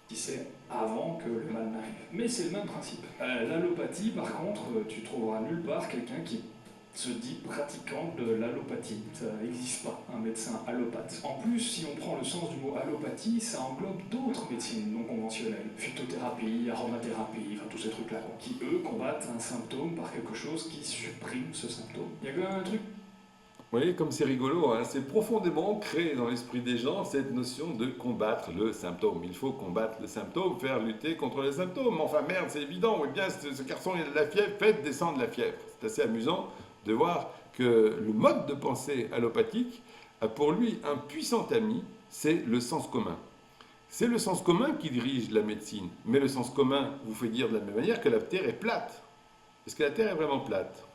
[SPEAKER 2] Qui c'est avant que le mal n'arrive. Mais c'est le même principe. L'allopathie, par contre, tu trouveras nulle part quelqu'un qui se dit pratiquant de l'allopathie. Ça n'existe pas, un médecin allopathe. En plus, si on prend le sens du mot allopathie, ça englobe d'autres médecines non conventionnelles. Phytothérapie, aromathérapie, enfin tous ces trucs-là, qui eux combattent un symptôme par quelque chose qui supprime ce symptôme. Il y a quand même un truc.
[SPEAKER 1] Vous voyez, comme c'est rigolo, hein, c'est profondément ancré dans l'esprit des gens, cette notion de combattre le symptôme. Il faut combattre le symptôme, faire lutter contre les symptômes. Enfin merde, c'est évident, oui bien, ce garçon il a de la fièvre, faites descendre la fièvre. C'est assez amusant de voir que le mode de pensée allopathique a pour lui un puissant ami, c'est le sens commun. C'est le sens commun qui dirige la médecine, mais le sens commun vous fait dire de la même manière que la Terre est plate. Est-ce que la Terre est vraiment plate?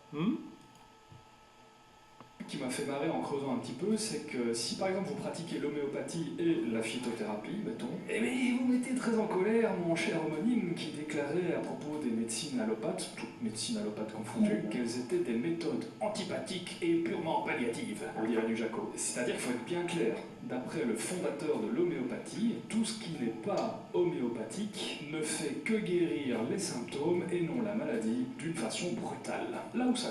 [SPEAKER 2] Qui m'a fait marrer en creusant un petit peu, c'est que si par exemple vous pratiquez l'homéopathie et la phytothérapie, mettons, eh bien vous mettez très en colère mon cher homonyme qui déclarait à propos des médecines allopathes, toutes médecines allopathes confondues, qu'elles étaient des méthodes antipathiques et purement palliatives, on dirait du Jaco. C'est-à-dire qu'il faut être bien clair, d'après le fondateur de l'homéopathie, tout ce qui n'est pas homéopathique ne fait que guérir les symptômes et non la maladie d'une façon brutale. Là où ça...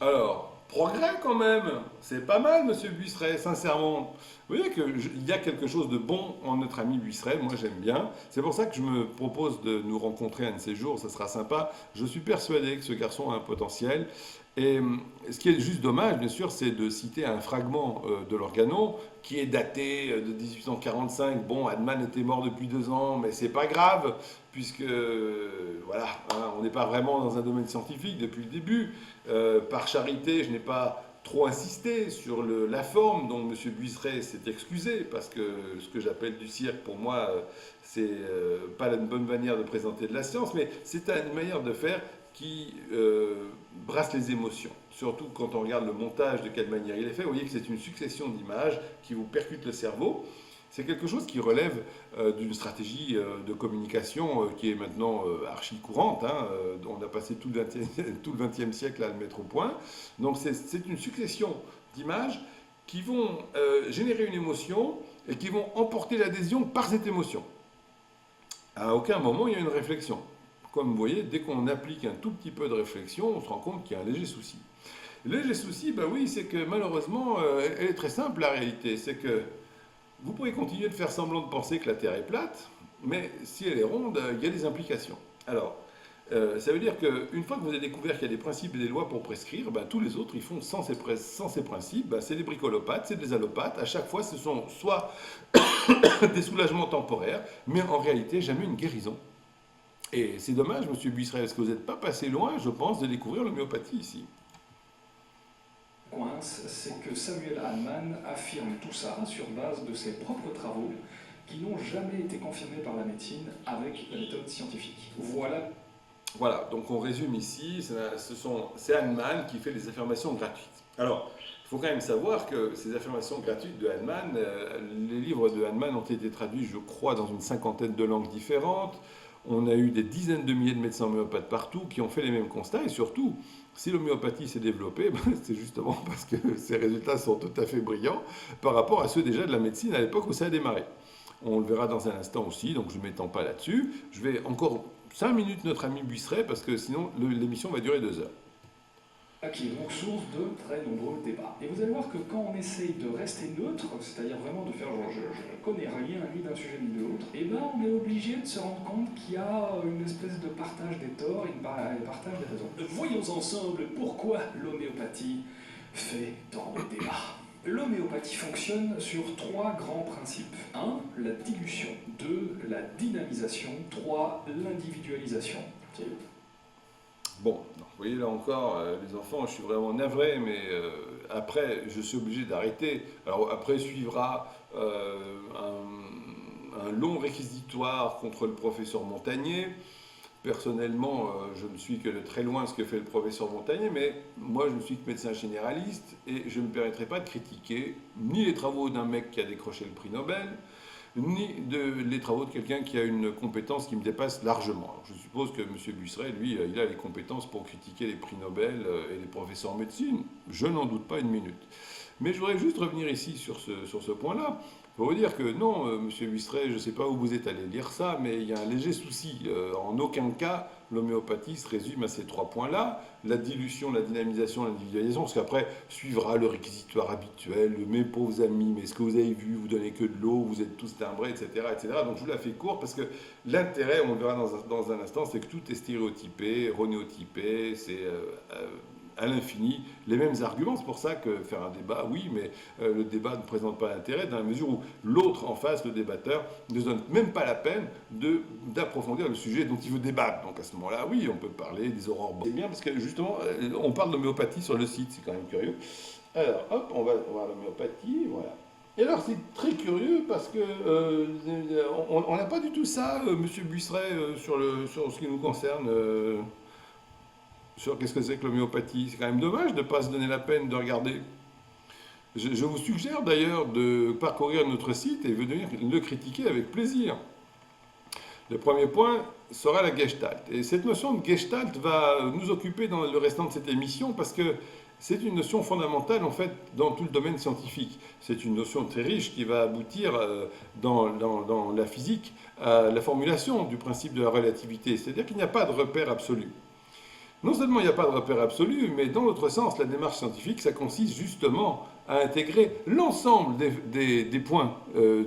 [SPEAKER 1] Alors, progrès quand même, c'est pas mal, monsieur Buisseret, sincèrement. Vous voyez qu'il y a quelque chose de bon en notre ami Buisseret, moi j'aime bien. C'est pour ça que je me propose de nous rencontrer un de ces jours, ça sera sympa. Je suis persuadé que ce garçon a un potentiel. Et ce qui est juste dommage, bien sûr, c'est de citer un fragment de l'Organon qui est daté de 1845. Bon, Hahnemann était mort depuis 2 ans, mais c'est pas grave, puisque voilà, hein, on n'est pas vraiment dans un domaine scientifique depuis le début. Par charité, je n'ai pas trop insisté sur la forme dont M. Buisseret s'est excusé, parce que ce que j'appelle du cirque, pour moi, c'est pas la bonne manière de présenter de la science, mais c'est une manière de faire qui brasse les émotions. Surtout quand on regarde le montage, de quelle manière il est fait, vous voyez que c'est une succession d'images qui vous percute le cerveau. C'est quelque chose qui relève d'une stratégie de communication qui est maintenant archi courante. Hein. On a passé tout le XXe siècle à le mettre au point. Donc c'est une succession d'images qui vont générer une émotion et qui vont emporter l'adhésion par cette émotion. À aucun moment il y a une réflexion. Comme vous voyez, dès qu'on applique un tout petit peu de réflexion, on se rend compte qu'il y a un léger souci. Le léger souci, bah oui, c'est que malheureusement, elle est très simple la réalité. C'est que vous pouvez continuer de faire semblant de penser que la Terre est plate, mais si elle est ronde, il y a des implications. Alors, ça veut dire qu'une fois que vous avez découvert qu'il y a des principes et des lois pour prescrire, ben, tous les autres, ils font sans ces principes. Ben, c'est des bricolopathes, c'est des allopathes. À chaque fois, ce sont soit des soulagements temporaires, mais en réalité, jamais une guérison. Et c'est dommage, monsieur Buisseret, parce que vous n'êtes pas passé loin, je pense, de découvrir l'homéopathie ici.
[SPEAKER 2] Coince, c'est que Samuel Hahnemann affirme tout ça sur base de ses propres travaux qui n'ont jamais été confirmés par la médecine avec la méthode scientifique.
[SPEAKER 1] Voilà, donc on résume ici, c'est Hahnemann qui fait des affirmations gratuites. Alors, il faut quand même savoir que ces affirmations gratuites de Hahnemann, les livres de Hahnemann ont été traduits, je crois, dans une 50aine de langues différentes. On a eu des dizaines de milliers de médecins homéopathes partout qui ont fait les mêmes constats, et surtout, si l'homéopathie s'est développée, c'est justement parce que ces résultats sont tout à fait brillants par rapport à ceux déjà de la médecine à l'époque où ça a démarré. On le verra dans un instant aussi, donc je ne m'étends pas là-dessus. Je vais encore 5 minutes notre ami Buisseret, parce que sinon l'émission va durer 2 heures.
[SPEAKER 2] Qui est donc source de très nombreux débats. Et vous allez voir que quand on essaye de rester neutre, c'est-à-dire vraiment de faire genre je ne connais rien ni d'un sujet ni de l'autre, et ben on est obligé de se rendre compte qu'il y a une espèce de partage des torts et un partage des raisons. Voyons ensemble pourquoi l'homéopathie fait tant de débats. L'homéopathie fonctionne sur 3 grands principes. 1. La dilution. 2. La dynamisation. 3. L'individualisation.
[SPEAKER 1] Bon, vous voyez là encore, les enfants, je suis vraiment navré, mais après, je suis obligé d'arrêter. Alors après suivra un long réquisitoire contre le professeur Montagnier. Personnellement, je ne suis que de très loin ce que fait le professeur Montagnier, mais moi je ne suis que médecin généraliste et je ne me permettrai pas de critiquer ni les travaux d'un mec qui a décroché le prix Nobel, ni les travaux de quelqu'un qui a une compétence qui me dépasse largement. Alors, je suppose que M. Buisseret, lui, il a les compétences pour critiquer les prix Nobel et les professeurs en médecine. Je n'en doute pas une minute. Mais je voudrais juste revenir ici sur ce point-là. Pour vous dire que non, Monsieur Buistret, je ne sais pas où vous êtes allé lire ça, mais il y a un léger souci. En aucun cas, l'homéopathie se résume à ces 3 points-là. La dilution, la dynamisation, l'individualisation, parce qu'après suivra le réquisitoire habituel, le mes pauvres amis, mais ce que vous avez vu, vous donnez que de l'eau, vous êtes tous timbrés, etc., etc. Donc je vous la fais court parce que l'intérêt, on le verra dans un instant, c'est que tout est stéréotypé, renéotypé, c'est à l'infini les mêmes arguments. C'est pour ça que faire un débat, oui, mais le débat ne présente pas d'intérêt dans la mesure où l'autre en face, le débatteur, ne se donne même pas la peine d'approfondir le sujet dont il veut débattre. Donc à ce moment-là, oui, on peut parler des aurores. C'est bien parce que justement, on parle d'homéopathie sur le site, c'est quand même curieux. Alors, hop, on va voir l'homéopathie, voilà. Et alors c'est très curieux parce que on n'a pas du tout ça, Monsieur Buistret, sur ce qui nous concerne. Sur qu'est-ce que c'est que l'homéopathie. C'est quand même dommage de ne pas se donner la peine de regarder. Je vous suggère d'ailleurs de parcourir notre site et venir le critiquer avec plaisir. Le premier point sera la gestalt. Et cette notion de gestalt va nous occuper dans le restant de cette émission parce que c'est une notion fondamentale en fait dans tout le domaine scientifique. C'est une notion très riche qui va aboutir dans la physique à la formulation du principe de la relativité. C'est-à-dire qu'il n'y a pas de repère absolu. Non seulement il n'y a pas de repère absolu, mais dans l'autre sens, la démarche scientifique, ça consiste justement à intégrer l'ensemble des points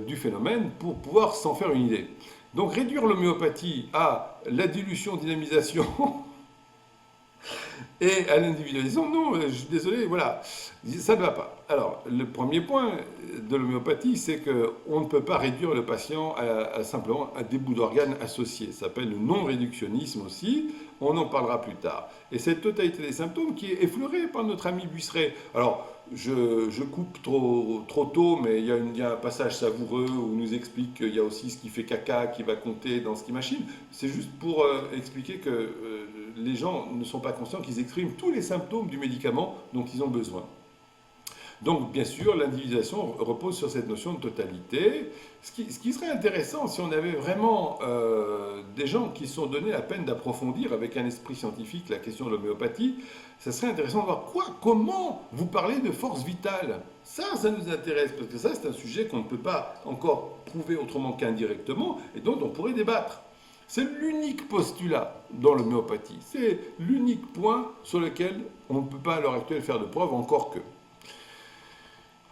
[SPEAKER 1] du phénomène pour pouvoir s'en faire une idée. Donc réduire l'homéopathie à la dilution, dynamisation et à l'individualisation, non, je suis désolé, voilà, ça ne va pas. Alors, le premier point de l'homéopathie, c'est qu'on ne peut pas réduire le patient simplement à des bouts d'organes associés. Ça s'appelle le non-réductionnisme aussi, on en parlera plus tard. Et cette totalité des symptômes qui est effleurée par notre ami Buistret. Alors, je coupe trop tôt, mais il y a un passage savoureux où il nous explique qu'il y a aussi ce qui fait caca qui va compter dans ce qui machine. C'est juste pour expliquer que les gens ne sont pas conscients qu'ils expriment tous les symptômes du médicament dont ils ont besoin. Donc, bien sûr, l'individualisation repose sur cette notion de totalité. Ce qui serait intéressant, si on avait vraiment des gens qui se sont donnés la peine d'approfondir avec un esprit scientifique la question de l'homéopathie, ça serait intéressant de voir comment vous parlez de force vitale. Ça nous intéresse, parce que ça, c'est un sujet qu'on ne peut pas encore prouver autrement qu'indirectement, et dont on pourrait débattre. C'est l'unique postulat dans l'homéopathie. C'est l'unique point sur lequel on ne peut pas à l'heure actuelle faire de preuve, encore que.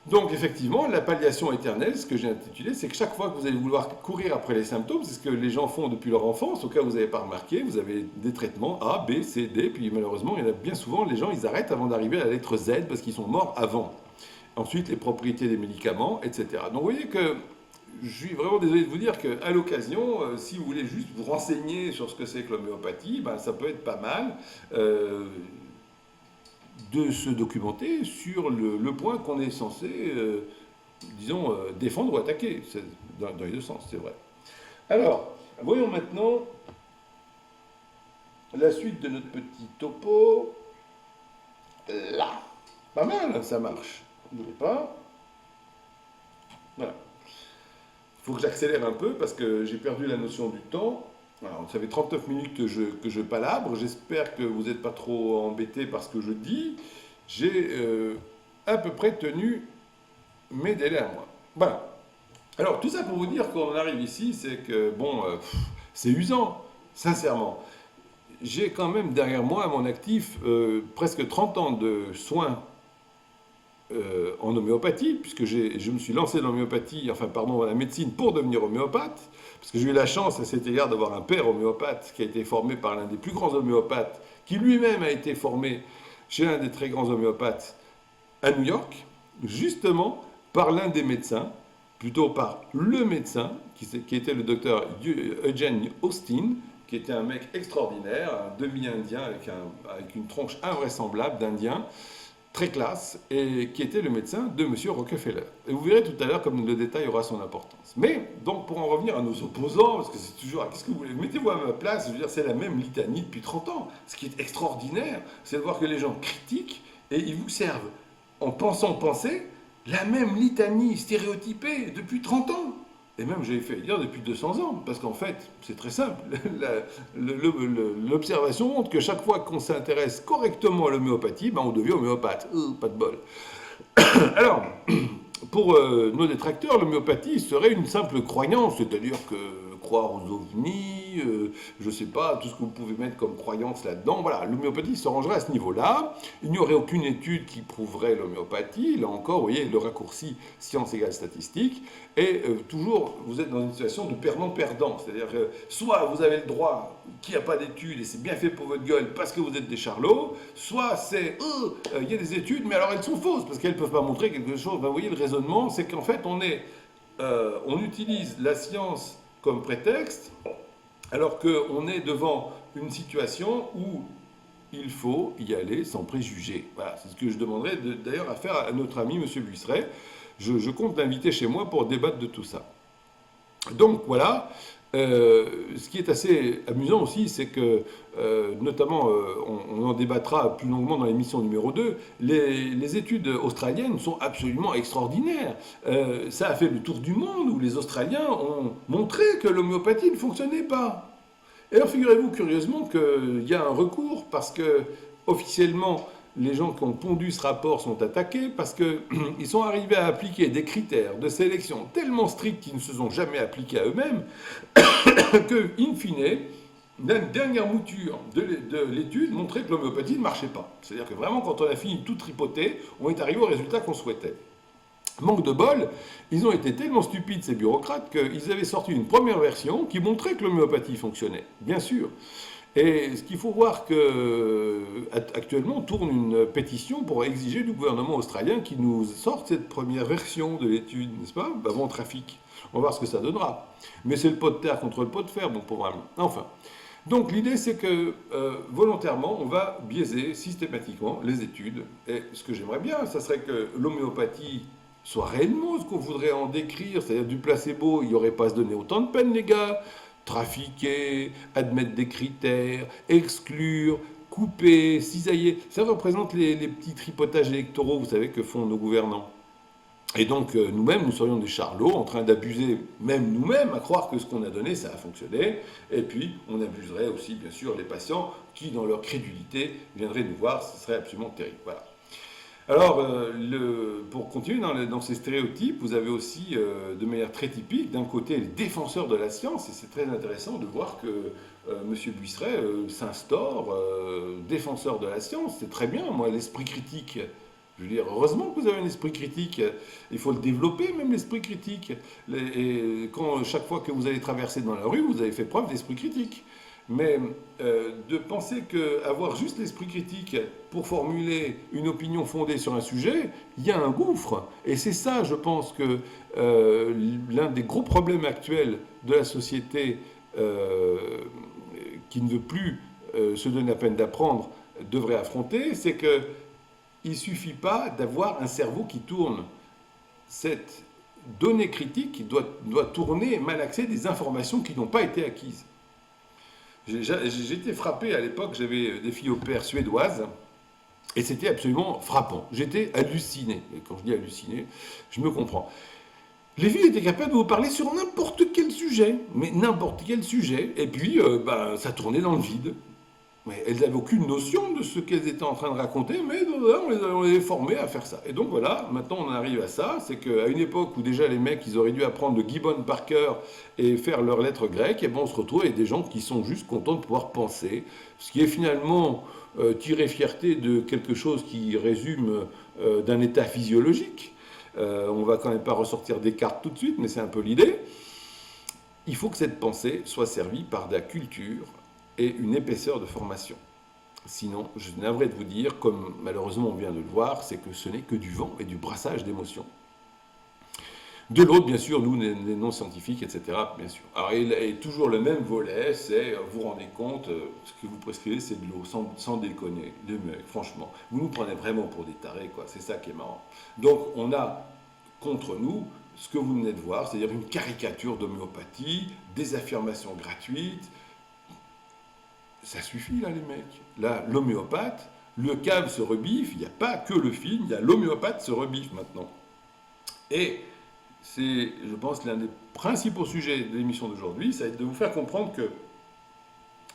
[SPEAKER 1] Donc effectivement, la palliation éternelle, ce que j'ai intitulé, c'est que chaque fois que vous allez vouloir courir après les symptômes, c'est ce que les gens font depuis leur enfance, au cas où vous n'avez pas remarqué, vous avez des traitements A, B, C, D, puis malheureusement, il y en a bien souvent, les gens, ils arrêtent avant d'arriver à la lettre Z parce qu'ils sont morts avant. Ensuite, les propriétés des médicaments, etc. Donc vous voyez que je suis vraiment désolé de vous dire qu'à l'occasion, si vous voulez juste vous renseigner sur ce que c'est que l'homéopathie, ça peut être pas mal de se documenter sur le point qu'on est censé, défendre ou attaquer. C'est dans les deux sens, c'est vrai. Alors, voyons maintenant la suite de notre petit topo. Là, pas mal, ça marche. N'oubliez pas. Voilà. Il faut que j'accélère un peu parce que j'ai perdu la notion du temps. Alors, ça fait 39 minutes que je palabre. J'espère que vous n'êtes pas trop embêtés par ce que je dis. J'ai à peu près tenu mes délais à moi. Voilà. Alors, tout ça pour vous dire qu'on arrive ici, c'est que, c'est usant, sincèrement. J'ai quand même derrière moi, à mon actif, presque 30 ans de soins en homéopathie, puisque je me suis lancé dans l'homéopathie, dans la médecine pour devenir homéopathe, parce que j'ai eu la chance à cet égard d'avoir un père homéopathe qui a été formé par l'un des plus grands homéopathes, qui lui-même a été formé chez l'un des très grands homéopathes à New York, justement par l'un des médecins, plutôt par le médecin, qui était le docteur Eugene Austin, qui était un mec extraordinaire, un demi-indien avec une tronche invraisemblable d'indien, très classe, et qui était le médecin de M. Rockefeller. Et vous verrez tout à l'heure comme le détail aura son importance. Mais, donc, pour en revenir à nos opposants, parce que c'est toujours, qu'est-ce que vous voulez, mettez-vous à ma place, je veux dire, c'est la même litanie depuis 30 ans. Ce qui est extraordinaire, c'est de voir que les gens critiquent, et ils vous servent, en pensant penser, la même litanie stéréotypée depuis 30 ans. Et même, j'avais fait dire depuis 200 ans, parce qu'en fait, c'est très simple. L'observation montre que chaque fois qu'on s'intéresse correctement à l'homéopathie, on devient homéopathe. Pas de bol. Alors, pour nos détracteurs, l'homéopathie serait une simple croyance, c'est-à-dire que croire aux ovnis, je ne sais pas, tout ce que vous pouvez mettre comme croyance là-dedans. Voilà, l'homéopathie se rangerait à ce niveau-là. Il n'y aurait aucune étude qui prouverait l'homéopathie. Là encore, vous voyez, le raccourci science égale statistique. Et toujours, vous êtes dans une situation de perdant-perdant. C'est-à-dire que soit vous avez le droit qu'il n'y a pas d'études et c'est bien fait pour votre gueule parce que vous êtes des charlots, soit c'est, il y a des études, mais alors elles sont fausses parce qu'elles ne peuvent pas montrer quelque chose. Ben, vous voyez, le raisonnement, c'est qu'en fait, on utilise la science comme prétexte, alors qu'on est devant une situation où il faut y aller sans préjugés. Voilà, c'est ce que je demanderais d'ailleurs à faire à notre ami M. Buisseret. Je compte l'inviter chez moi pour débattre de tout ça. Donc voilà, ce qui est assez amusant aussi, c'est que, notamment, on en débattra plus longuement dans l'émission numéro 2, les études australiennes sont absolument extraordinaires. Ça a fait le tour du monde où les Australiens ont montré que l'homéopathie ne fonctionnait pas. Et alors figurez-vous curieusement qu'il y a un recours parce que, officiellement, les gens qui ont pondu ce rapport sont attaqués parce qu'ils sont arrivés à appliquer des critères de sélection tellement stricts qu'ils ne se sont jamais appliqués à eux-mêmes que, in fine, la dernière mouture de l'étude montrait que l'homéopathie ne marchait pas. C'est-à-dire que vraiment, quand on a fini de tout tripoter, on est arrivé au résultat qu'on souhaitait. Manque de bol, ils ont été tellement stupides, ces bureaucrates, qu'ils avaient sorti une première version qui montrait que l'homéopathie fonctionnait, bien sûr. Et ce qu'il faut voir qu'actuellement tourne une pétition pour exiger du gouvernement australien qu'il nous sorte cette première version de l'étude, n'est-ce pas, avant trafic. On va voir ce que ça donnera. Mais c'est le pot de terre contre le pot de fer, mon pauvre ami. Enfin. Donc l'idée, c'est que volontairement, on va biaiser systématiquement les études. Et ce que j'aimerais bien, ça serait que l'homéopathie soit réellement ce qu'on voudrait en décrire, c'est-à-dire du placebo, il n'y aurait pas à se donner autant de peine, les gars. Trafiquer, admettre des critères, exclure, couper, cisailler. Ça représente les petits tripotages électoraux, vous savez, que font nos gouvernants. Et donc, nous-mêmes, nous serions des charlots en train d'abuser, même nous-mêmes, à croire que ce qu'on a donné, ça a fonctionné. Et puis, on abuserait aussi, bien sûr, les patients qui, dans leur crédulité, viendraient nous voir. Ce serait absolument terrible. Voilà. Alors, pour continuer dans ces stéréotypes, vous avez aussi, de manière très typique, d'un côté, les défenseurs de la science, et c'est très intéressant de voir que M. Buisseret s'instaure défenseur de la science. C'est très bien, moi, l'esprit critique. Je veux dire, heureusement que vous avez un esprit critique. Il faut le développer, même l'esprit critique. Et chaque fois que vous allez traverser dans la rue, vous avez fait preuve d'esprit critique. Mais de penser qu'avoir juste l'esprit critique pour formuler une opinion fondée sur un sujet, il y a un gouffre. Et c'est ça, je pense, que l'un des gros problèmes actuels de la société qui ne veut plus se donner la peine d'apprendre devrait affronter, c'est qu'il ne suffit pas d'avoir un cerveau qui tourne. Cette donnée critique doit tourner et malaxer des informations qui n'ont pas été acquises. J'ai été frappé à l'époque, j'avais des filles au père suédoises, et c'était absolument frappant. J'étais halluciné. Et quand je dis halluciné, je me comprends. Les filles étaient capables de vous parler sur n'importe quel sujet, mais n'importe quel sujet, et puis ça tournait dans le vide. Mais elles n'avaient aucune notion de ce qu'elles étaient en train de raconter, mais on les formait à faire ça. Et donc voilà, maintenant on arrive à ça, c'est qu'à une époque où déjà les mecs, ils auraient dû apprendre de Gibbon par cœur et faire leurs lettres grecques, et ben on se retrouve avec des gens qui sont juste contents de pouvoir penser, ce qui est finalement tirer fierté de quelque chose qui résume d'un état physiologique. On va quand même pas ressortir des cartes tout de suite, mais c'est un peu l'idée. Il faut que cette pensée soit servie par de la culture et une épaisseur de formation. Sinon, je n'aimerais de vous dire, comme malheureusement on vient de le voir, c'est que ce n'est que du vent et du brassage d'émotions. De l'autre, bien sûr, nous, les non-scientifiques, etc., bien sûr. Alors, il est toujours le même volet, c'est, vous vous rendez compte, ce que vous prescrivez, c'est de l'eau, sans déconner, les mecs, franchement. Vous nous prenez vraiment pour des tarés, quoi, c'est ça qui est marrant. Donc, on a contre nous ce que vous venez de voir, c'est-à-dire une caricature d'homéopathie, des affirmations gratuites. Ça suffit, là, les mecs. Là, l'homéopathe, le cave se rebiffe, il n'y a pas que le film, il y a l'homéopathe se rebiffe maintenant. Et c'est, je pense, l'un des principaux sujets de l'émission d'aujourd'hui, ça va être de vous faire comprendre que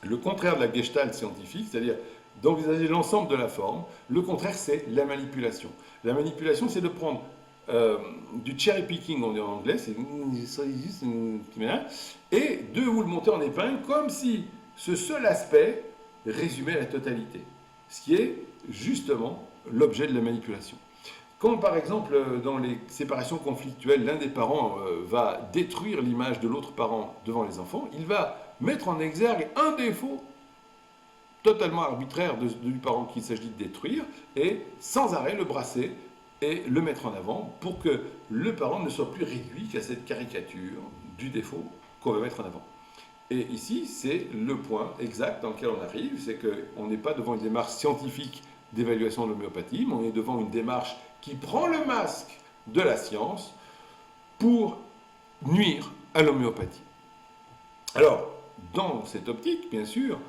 [SPEAKER 1] le contraire de la gestalt scientifique, c'est-à-dire d'envisager l'ensemble de la forme. Le contraire, c'est la manipulation. La manipulation, c'est de prendre du cherry picking, on dit en anglais, c'est juste et de vous le monter en épingle comme si ce seul aspect résumait la totalité. Ce qui est justement l'objet de la manipulation. Quand par exemple dans les séparations conflictuelles, l'un des parents va détruire l'image de l'autre parent devant les enfants, il va mettre en exergue un défaut totalement arbitraire du parent qu'il s'agit de détruire et sans arrêt le brasser et le mettre en avant pour que le parent ne soit plus réduit qu'à cette caricature du défaut qu'on va mettre en avant. Et ici, c'est le point exact dans lequel on arrive, c'est qu'on n'est pas devant une démarche scientifique d'évaluation de l'homéopathie, mais on est devant une démarche qui prend le masque de la science pour nuire à l'homéopathie. Alors, dans cette optique, bien sûr,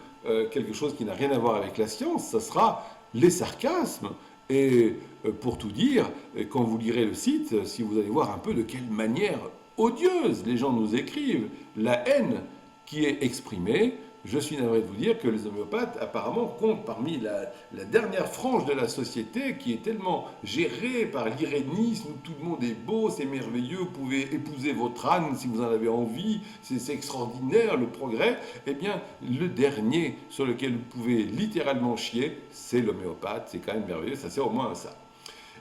[SPEAKER 1] quelque chose qui n'a rien à voir avec la science, ça sera les sarcasmes. Et pour tout dire, quand vous lirez le site, si vous allez voir un peu de quelle manière odieuse les gens nous écrivent, la haine qui est exprimée, je suis navré de vous dire que les homéopathes apparemment comptent parmi la dernière frange de la société qui est tellement gérée par l'irénisme où tout le monde est beau, c'est merveilleux, vous pouvez épouser votre âne si vous en avez envie, c'est extraordinaire le progrès. Eh bien, le dernier sur lequel vous pouvez littéralement chier, c'est l'homéopathe, c'est quand même merveilleux, ça sert au moins à ça.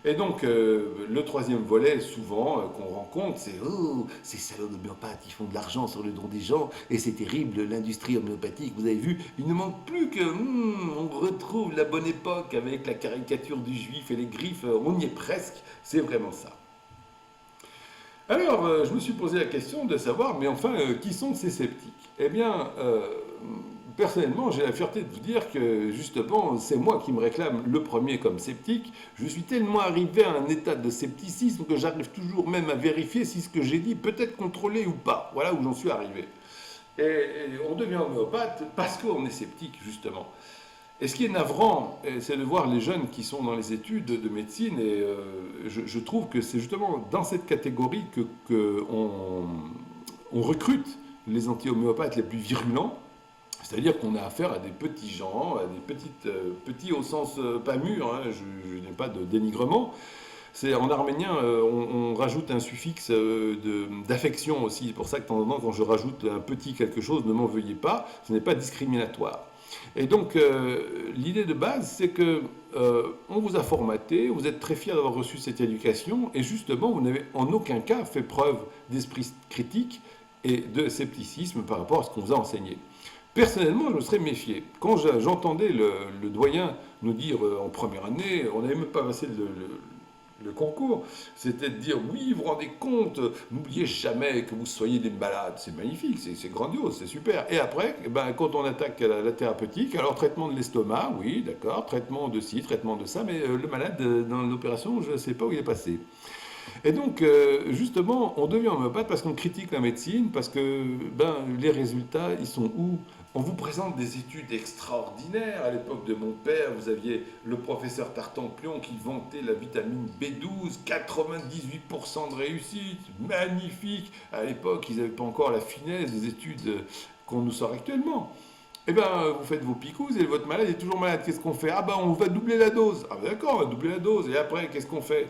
[SPEAKER 1] Et donc, le troisième volet, souvent, qu'on rencontre, c'est « Oh, ces salauds d'homéopathes, ils font de l'argent sur le dos des gens, et c'est terrible, l'industrie homéopathique, vous avez vu, il ne manque plus que, on retrouve la bonne époque avec la caricature du juif et les griffes, on y est presque, c'est vraiment ça. » Alors, je me suis posé la question de savoir, mais enfin, qui sont ces sceptiques? Eh bien, personnellement, j'ai la fierté de vous dire que, justement, c'est moi qui me réclame le premier comme sceptique. Je suis tellement arrivé à un état de scepticisme que j'arrive toujours même à vérifier si ce que j'ai dit peut être contrôlé ou pas. Voilà où j'en suis arrivé. Et on devient homéopathe parce qu'on est sceptique, justement. Et ce qui est navrant, c'est de voir les jeunes qui sont dans les études de médecine, et je trouve que c'est justement dans cette catégorie qu'on recrute les anti-homéopathes les plus virulents. C'est-à-dire qu'on a affaire à des petits gens, à des petits au sens pas mûr, hein, je n'ai pas de dénigrement. C'est, en arménien, on rajoute un suffixe d'affection aussi. C'est pour ça que de temps en temps, quand je rajoute un petit quelque chose, ne m'en veuillez pas, ce n'est pas discriminatoire. Et donc, l'idée de base, c'est que on vous a formaté, vous êtes très fiers d'avoir reçu cette éducation, et justement, vous n'avez en aucun cas fait preuve d'esprit critique et de scepticisme par rapport à ce qu'on vous a enseigné. Personnellement, je me serais méfié. Quand j'entendais le doyen nous dire en première année, on n'avait même pas passé le concours, c'était de dire oui, vous vous rendez compte, n'oubliez jamais que vous soyez des malades. C'est magnifique, c'est grandiose, c'est super. Et après, quand on attaque la thérapeutique, alors traitement de l'estomac, oui, d'accord, traitement de ci, traitement de ça, mais le malade dans l'opération, je ne sais pas où il est passé. Et donc, justement, on devient homéopathe parce qu'on critique la médecine, parce que les résultats, ils sont où? On vous présente des études extraordinaires. À l'époque de mon père, vous aviez le professeur Tartampion qui vantait la vitamine B12, 98% de réussite, magnifique. À l'époque, ils n'avaient pas encore la finesse des études qu'on nous sort actuellement. Eh bien, vous faites vos picouses et votre malade est toujours malade. Qu'est-ce qu'on fait? Ah on va doubler la dose. Ah d'accord, on va doubler la dose. Et après, qu'est-ce qu'on fait?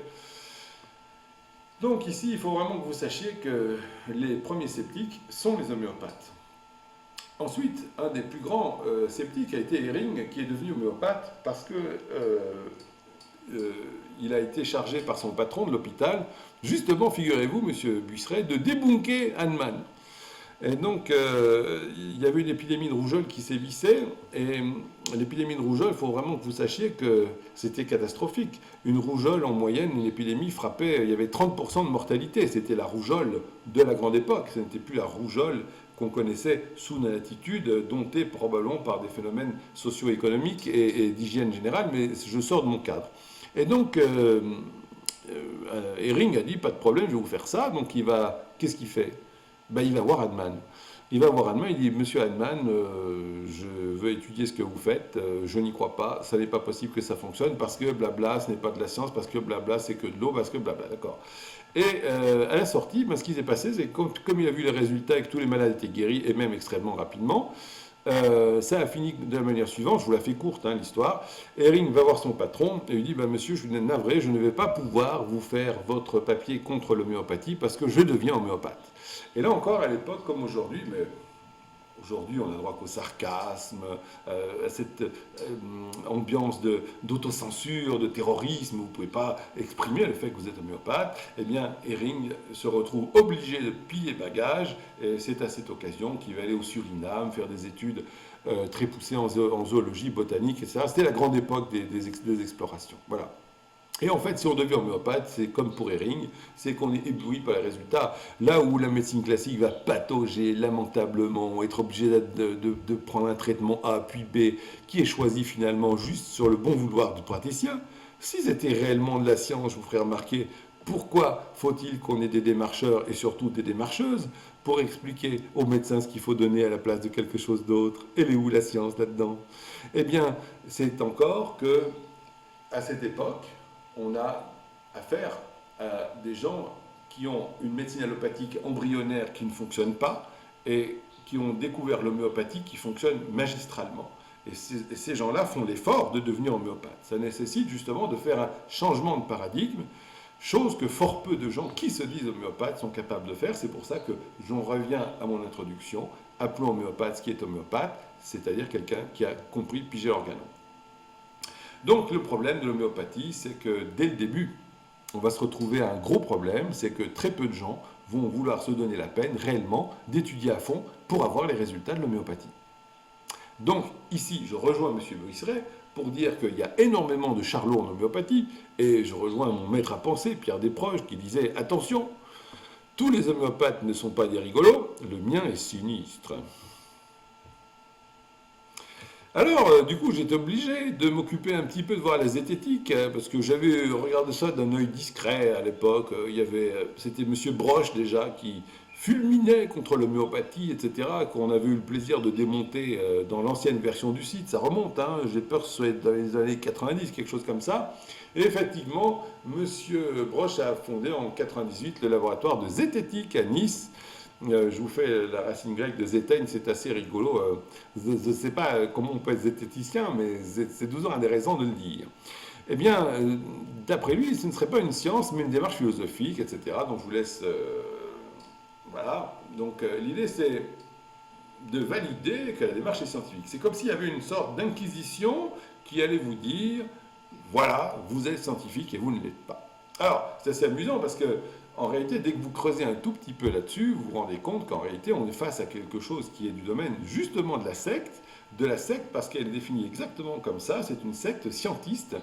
[SPEAKER 1] Donc ici, il faut vraiment que vous sachiez que les premiers sceptiques sont les homéopathes. Ensuite, un des plus grands sceptiques a été Hering, qui est devenu homéopathe parce que il a été chargé par son patron de l'hôpital, justement, figurez-vous, monsieur Buisseret, de débunker Hahnemann. Et donc, il y avait une épidémie de rougeole qui sévissait, et l'épidémie de rougeole, il faut vraiment que vous sachiez que c'était catastrophique. Une rougeole, en moyenne, une épidémie frappait, il y avait 30% de mortalité. C'était la rougeole de la grande époque, ce n'était plus la rougeole qu'on connaissait sous nos latitudes, domptée probablement par des phénomènes socio-économiques et d'hygiène générale, mais je sors de mon cadre. Et donc, Hering a dit, pas de problème, je vais vous faire ça. Donc, qu'est-ce qu'il fait? Il va voir Hahnemann. Il va voir Hahnemann, il dit « Monsieur Hahnemann, je veux étudier ce que vous faites, je n'y crois pas, ça n'est pas possible que ça fonctionne, parce que blabla, ce n'est pas de la science, parce que blabla, c'est que de l'eau, parce que blabla, d'accord. » Et à la sortie, ce qui s'est passé, c'est que comme il a vu les résultats et que tous les malades étaient guéris, et même extrêmement rapidement, Ça a fini de la manière suivante, je vous la fais courte l'histoire. Hering va voir son patron et lui dit monsieur, je suis navré, je ne vais pas pouvoir vous faire votre papier contre l'homéopathie parce que je deviens homéopathe. Et là encore, à l'époque comme aujourd'hui, mais aujourd'hui on a droit qu'au sarcasme, à cette ambiance d'autocensure, de terrorisme, vous ne pouvez pas exprimer le fait que vous êtes homéopathe, eh bien Hering se retrouve obligé de plier bagage, et c'est à cette occasion qu'il va aller au Suriname, faire des études très poussées en zoologie, botanique, etc. C'était la grande époque des explorations. Voilà. Et en fait, si on devient homéopathe, c'est comme pour Hering, c'est qu'on est ébloui par les résultats. Là où la médecine classique va patauger lamentablement, être obligé de prendre un traitement A puis B, qui est choisi finalement juste sur le bon vouloir du praticien, si c'était réellement de la science, je vous ferai remarquer pourquoi faut-il qu'on ait des démarcheurs et surtout des démarcheuses pour expliquer aux médecins ce qu'il faut donner à la place de quelque chose d'autre. Elle est où la science là-dedans? Eh bien, c'est encore que, à cette époque, on a affaire à des gens qui ont une médecine allopathique embryonnaire qui ne fonctionne pas et qui ont découvert l'homéopathie qui fonctionne magistralement. Et ces gens-là font l'effort de devenir homéopathes. Ça nécessite justement de faire un changement de paradigme, chose que fort peu de gens qui se disent homéopathes sont capables de faire. C'est pour ça que j'en reviens à mon introduction. Appelons homéopathe ce qui est homéopathe, c'est-à-dire quelqu'un qui a compris piger l'organon. Donc le problème de l'homéopathie, c'est que dès le début, on va se retrouver à un gros problème, c'est que très peu de gens vont vouloir se donner la peine réellement d'étudier à fond pour avoir les résultats de l'homéopathie. Donc ici, je rejoins M. Brisseret pour dire qu'il y a énormément de charlots en homéopathie, et je rejoins mon maître à penser, Pierre Desproges, qui disait « Attention, tous les homéopathes ne sont pas des rigolos, le mien est sinistre ». Alors, du coup, j'étais obligé de m'occuper un petit peu de voir la zététique, parce que j'avais regardé ça d'un œil discret à l'époque. C'était M. Broche déjà qui fulminait contre l'homéopathie, etc., qu'on avait eu le plaisir de démonter dans l'ancienne version du site. Ça remonte, j'ai peur que ce soit dans les années 90, quelque chose comme ça. Et effectivement, M. Broche a fondé en 98 le laboratoire de zététique à Nice. Je vous fais la racine grecque de zétène, c'est assez rigolo. Je ne sais pas comment on peut être zététicien, mais c'est 12 ans a des raisons de le dire. Eh bien, d'après lui, ce ne serait pas une science, mais une démarche philosophique, etc. Donc je vous laisse... voilà. Donc l'idée, c'est de valider que la démarche est scientifique. C'est comme s'il y avait une sorte d'inquisition qui allait vous dire, voilà, vous êtes scientifique et vous ne l'êtes pas. Alors, c'est assez amusant parce que en réalité, dès que vous creusez un tout petit peu là-dessus, vous vous rendez compte qu'en réalité, on est face à quelque chose qui est du domaine justement de la secte parce qu'elle est définie exactement comme ça, c'est une secte scientiste.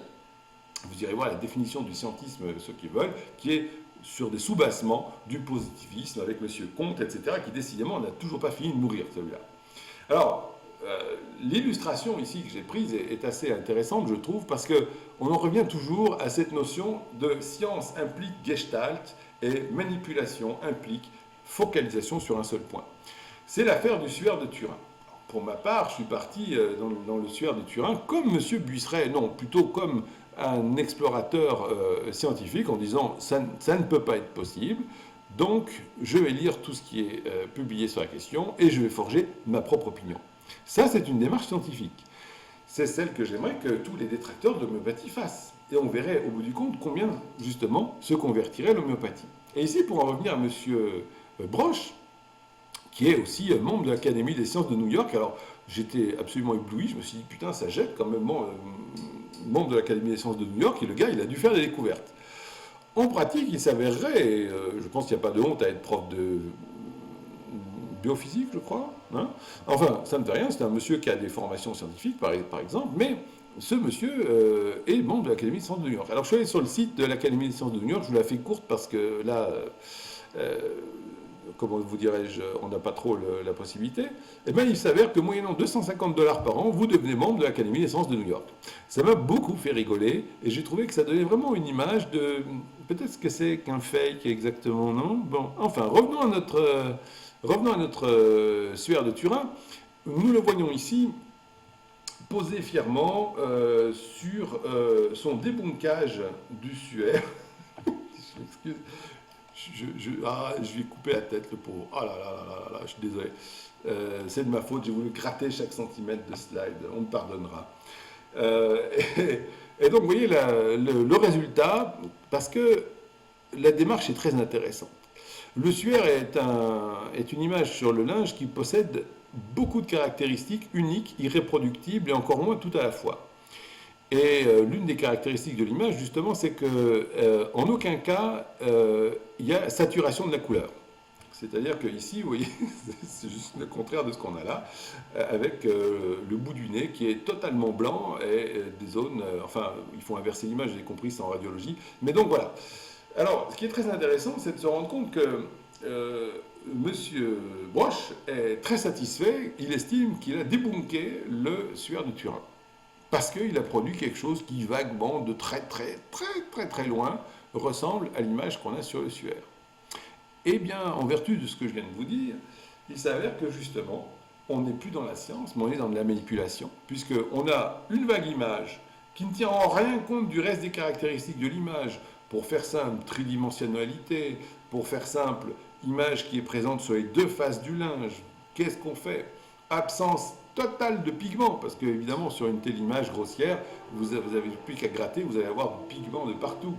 [SPEAKER 1] Vous irez voir la définition du scientisme, ceux qui veulent, qui est sur des soubassements du positivisme avec M. Comte, etc., qui décidément n'a toujours pas fini de mourir, celui-là. Alors, l'illustration ici que j'ai prise est assez intéressante, je trouve, parce qu'on en revient toujours à cette notion de science implique gestalt et manipulation implique focalisation sur un seul point. C'est l'affaire du suaire de Turin. Pour ma part, je suis parti dans le suaire de Turin comme M. Buisseret, non, plutôt comme un explorateur scientifique en disant ça ne peut pas être possible, donc je vais lire tout ce qui est publié sur la question et je vais forger ma propre opinion. Ça, c'est une démarche scientifique. C'est celle que j'aimerais que tous les détracteurs de l'homéopathie fassent. Et on verrait au bout du compte combien, justement, se convertirait l'homéopathie. Et ici, pour en revenir à M. Broche, qui est aussi membre de l'Académie des sciences de New York. Alors, j'étais absolument ébloui. Je me suis dit, putain, ça jette quand même membre de l'Académie des sciences de New York. Et le gars, il a dû faire des découvertes. En pratique, il s'avérerait, et je pense qu'il n'y a pas de honte à être prof de biophysique, je crois. Enfin, ça ne fait rien, c'est un monsieur qui a des formations scientifiques, par exemple, mais ce monsieur est membre de l'Académie des sciences de New York. Alors, je suis allé sur le site de l'Académie des sciences de New York, je vous la fais courte parce que là, comment vous dirais-je, on n'a pas trop la possibilité. Eh bien, il s'avère que moyennant $250 par an, vous devenez membre de l'Académie des sciences de New York. Ça m'a beaucoup fait rigoler, et j'ai trouvé que ça donnait vraiment une image de... Peut-être ce que c'est qu'un fake exactement, non? Bon, enfin, revenons à notre suaire de Turin. Nous le voyons ici, posé fièrement sur son débunkage du suaire. Je m'excuse. Je je lui ai coupé la tête, le pauvre. Oh là là là là là, je suis désolé. C'est de ma faute, j'ai voulu gratter chaque centimètre de slide. On me pardonnera. Et donc, vous voyez le résultat, parce que la démarche est très intéressante. Le suaire est une image sur le linge qui possède beaucoup de caractéristiques uniques, irréproductibles et encore moins tout à la fois. Et l'une des caractéristiques de l'image, justement, c'est qu'en aucun cas, il y a saturation de la couleur. C'est-à-dire qu'ici, vous voyez, c'est juste le contraire de ce qu'on a là, avec le bout du nez qui est totalement blanc et des zones, enfin, il faut inverser l'image, j'ai compris, c'est en radiologie. Mais donc voilà. Alors, ce qui est très intéressant, c'est de se rendre compte que Monsieur Broch est très satisfait. Il estime qu'il a débunké le suaire de Turin. Parce qu'il a produit quelque chose qui, vaguement, de très loin, ressemble à l'image qu'on a sur le suaire. Eh bien, en vertu de ce que je viens de vous dire, il s'avère que, justement, on n'est plus dans la science, mais on est dans de la manipulation, puisqu'on a une vague image qui ne tient en rien compte du reste des caractéristiques de l'image. Pour faire simple, tridimensionnalité. Pour faire simple, image qui est présente sur les deux faces du linge. Qu'est-ce qu'on fait? Absence totale de pigments, parce que évidemment sur une telle image grossière, vous avez plus qu'à gratter, vous allez avoir du pigment de partout.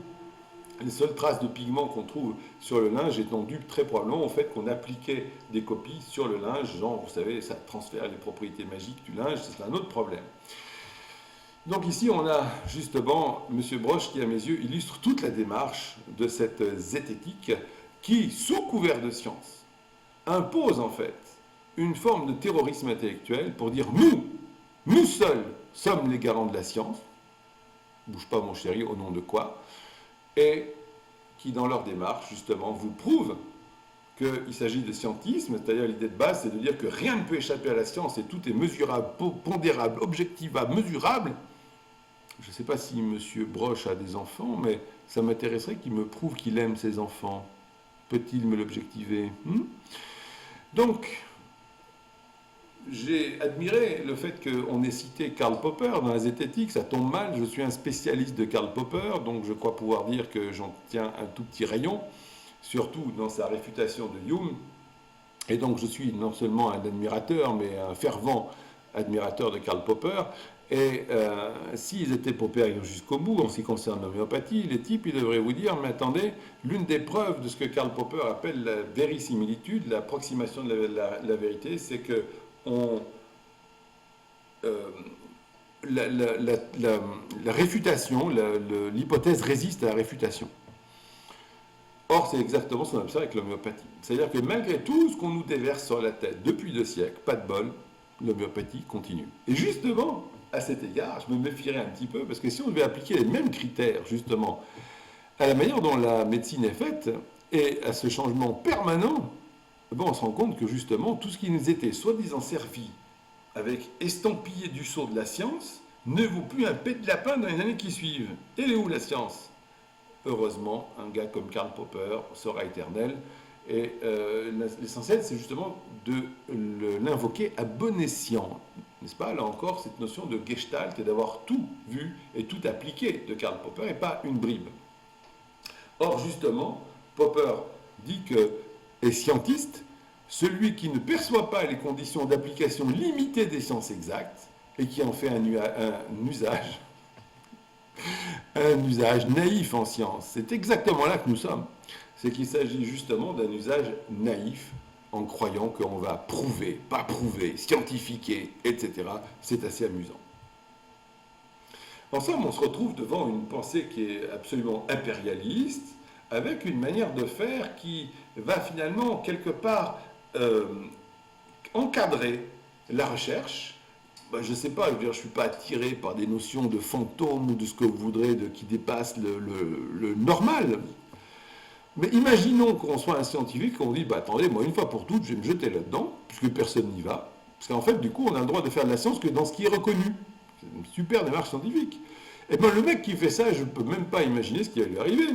[SPEAKER 1] Les seules traces de pigments qu'on trouve sur le linge étant dues très probablement au fait qu'on appliquait des copies sur le linge, genre vous savez, ça transfère les propriétés magiques du linge, c'est un autre problème. Donc ici, on a justement M. Broch qui, à mes yeux, illustre toute la démarche de cette zététique qui, sous couvert de science, impose en fait une forme de terrorisme intellectuel pour dire nous seuls sommes les garants de la science, bouge pas mon chéri, au nom de quoi, et qui, dans leur démarche, justement, vous prouvent qu'il s'agit de scientisme, c'est-à-dire l'idée de base, c'est de dire que rien ne peut échapper à la science et tout est mesurable, pondérable, objectivable, mesurable. Je ne sais pas si M. Broch a des enfants, mais ça m'intéresserait qu'il me prouve qu'il aime ses enfants. Peut-il me l'objectiver? Donc, j'ai admiré le fait qu'on ait cité Karl Popper dans la zététique. Ça tombe mal, je suis un spécialiste de Karl Popper, donc je crois pouvoir dire que j'en tiens un tout petit rayon, surtout dans sa réfutation de Hume. Et donc je suis non seulement un admirateur, mais un fervent admirateur de Karl Popper. Et s'ils étaient poppériens jusqu'au bout en ce qui concerne l'homéopathie, les types, ils devraient vous dire, mais attendez, l'une des preuves de ce que Karl Popper appelle la vérisimilitude, l'approximation de la vérité, c'est que la réfutation, l'hypothèse résiste à la réfutation. Or, c'est exactement ce qu'on observe avec l'homéopathie. C'est-à-dire que malgré tout ce qu'on nous déverse sur la tête depuis 2 siècles, pas de bol, l'homéopathie continue. Et justement, à cet égard, je me méfierais un petit peu, parce que si on devait appliquer les mêmes critères, justement, à la manière dont la médecine est faite, et à ce changement permanent, on se rend compte que justement, tout ce qui nous était soi-disant servi avec estampillé du sceau de la science, ne vaut plus un pet de lapin dans les années qui suivent. Et elle est où la science? Heureusement, un gars comme Karl Popper sera éternel. Et l'essentiel, c'est justement de l'invoquer à bon escient. N'est-ce pas? Là encore, cette notion de gestalt et d'avoir tout vu et tout appliqué de Karl Popper et pas une bribe. Or, justement, Popper dit que est scientiste celui qui ne perçoit pas les conditions d'application limitées des sciences exactes et qui en fait un usage naïf en science. C'est exactement là que nous sommes. C'est qu'il s'agit justement d'un usage naïf en croyant qu'on va prouver, pas prouver, scientifiquer, etc. C'est assez amusant. En somme, on se retrouve devant une pensée qui est absolument impérialiste, avec une manière de faire qui va finalement, quelque part, encadrer la recherche. Je ne sais pas, je ne suis pas attiré par des notions de fantômes ou de ce que vous voudrez qui dépassent le normal. Mais imaginons qu'on soit un scientifique, qu'on dit, attendez, moi, une fois pour toutes, je vais me jeter là-dedans, puisque personne n'y va. Parce qu'en fait, du coup, on a le droit de faire de la science que dans ce qui est reconnu. C'est une super démarche scientifique. Et bien, le mec qui fait ça, je ne peux même pas imaginer ce qui va lui arriver.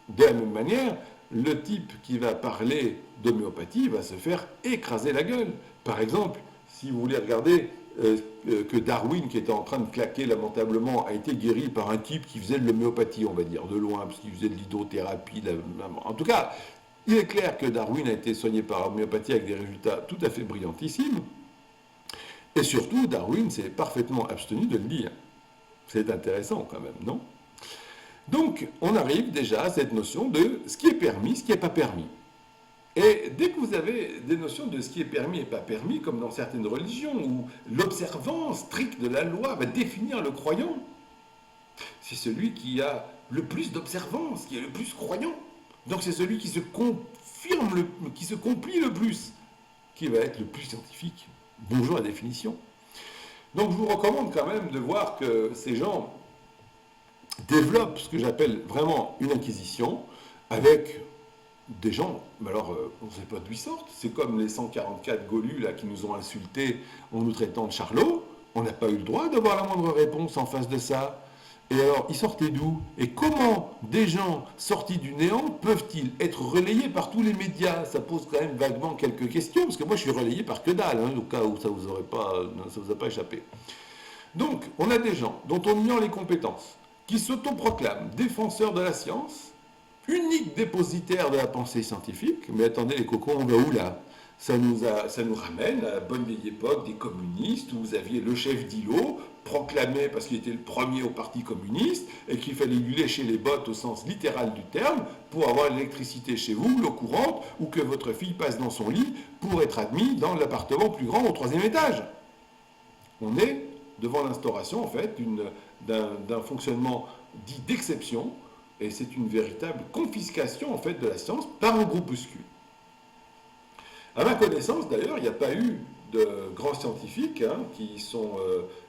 [SPEAKER 1] De la même manière, le type qui va parler d'homéopathie va se faire écraser la gueule. Par exemple, si vous voulez regarder que Darwin, qui était en train de claquer lamentablement, a été guéri par un type qui faisait de l'homéopathie, on va dire, de loin, parce qu'il faisait de l'hydrothérapie. En tout cas, Il est clair que Darwin a été soigné par l'homéopathie avec des résultats tout à fait brillantissimes. Et surtout, Darwin s'est parfaitement abstenu de le dire. C'est intéressant quand même, non? Donc, on arrive déjà à cette notion de ce qui est permis, ce qui n'est pas permis. Et dès que vous avez des notions de ce qui est permis et pas permis, comme dans certaines religions, où l'observance stricte de la loi va définir le croyant, c'est celui qui a le plus d'observance, qui est le plus croyant. Donc c'est celui qui se confirme, qui se complie le plus, qui va être le plus scientifique. Bonjour la définition. Donc je vous recommande quand même de voir que ces gens développent ce que j'appelle vraiment une inquisition avec des gens, mais alors on ne sait pas d'où ils sortent. C'est comme les 144 Golus là, qui nous ont insultés en nous traitant de charlots. On n'a pas eu le droit d'avoir la moindre réponse en face de ça. Et alors, ils sortaient d'où? Et comment des gens sortis du néant peuvent-ils être relayés par tous les médias? Ça pose quand même vaguement quelques questions, parce que moi je suis relayé par que dalle, au cas où ça vous a pas échappé. Donc, on a des gens dont on ignore les compétences, qui s'autoproclament défenseurs de la science, uniques dépositaires de la pensée scientifique. Mais attendez, les cocos, on va où là? Ça nous ramène à la bonne vieille époque des communistes, où vous aviez le chef d'îlot, proclamé parce qu'il était le premier au parti communiste, et qu'il fallait lui lécher les bottes au sens littéral du terme, pour avoir l'électricité chez vous, l'eau courante, ou que votre fille passe dans son lit, pour être admis dans l'appartement plus grand au 3e étage. On est devant l'instauration, en fait, d'un fonctionnement dit d'exception, et c'est une véritable confiscation, en fait, de la science par un groupuscule. À ma connaissance, d'ailleurs, il n'y a pas eu de grands scientifiques qui sont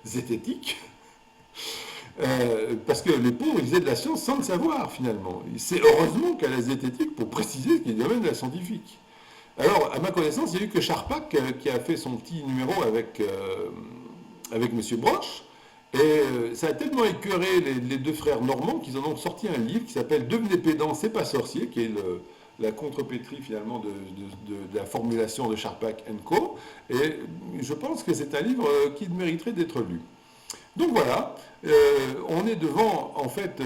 [SPEAKER 1] zététiques, parce que les pauvres, ils faisaient de la science sans le savoir, finalement. C'est heureusement qu'à la zététique, pour préciser ce qui est le domaine de la scientifique. Alors, à ma connaissance, il n'y a eu que Charpak qui a fait son petit numéro avec M. Broch, et ça a tellement écœuré les deux frères normands qu'ils en ont sorti un livre qui s'appelle « Devenez pédant, c'est pas sorcier », qui est la contrepétrie finalement de la formulation de Charpak & Co. Et je pense que c'est un livre qui mériterait d'être lu. Donc voilà, on est devant en fait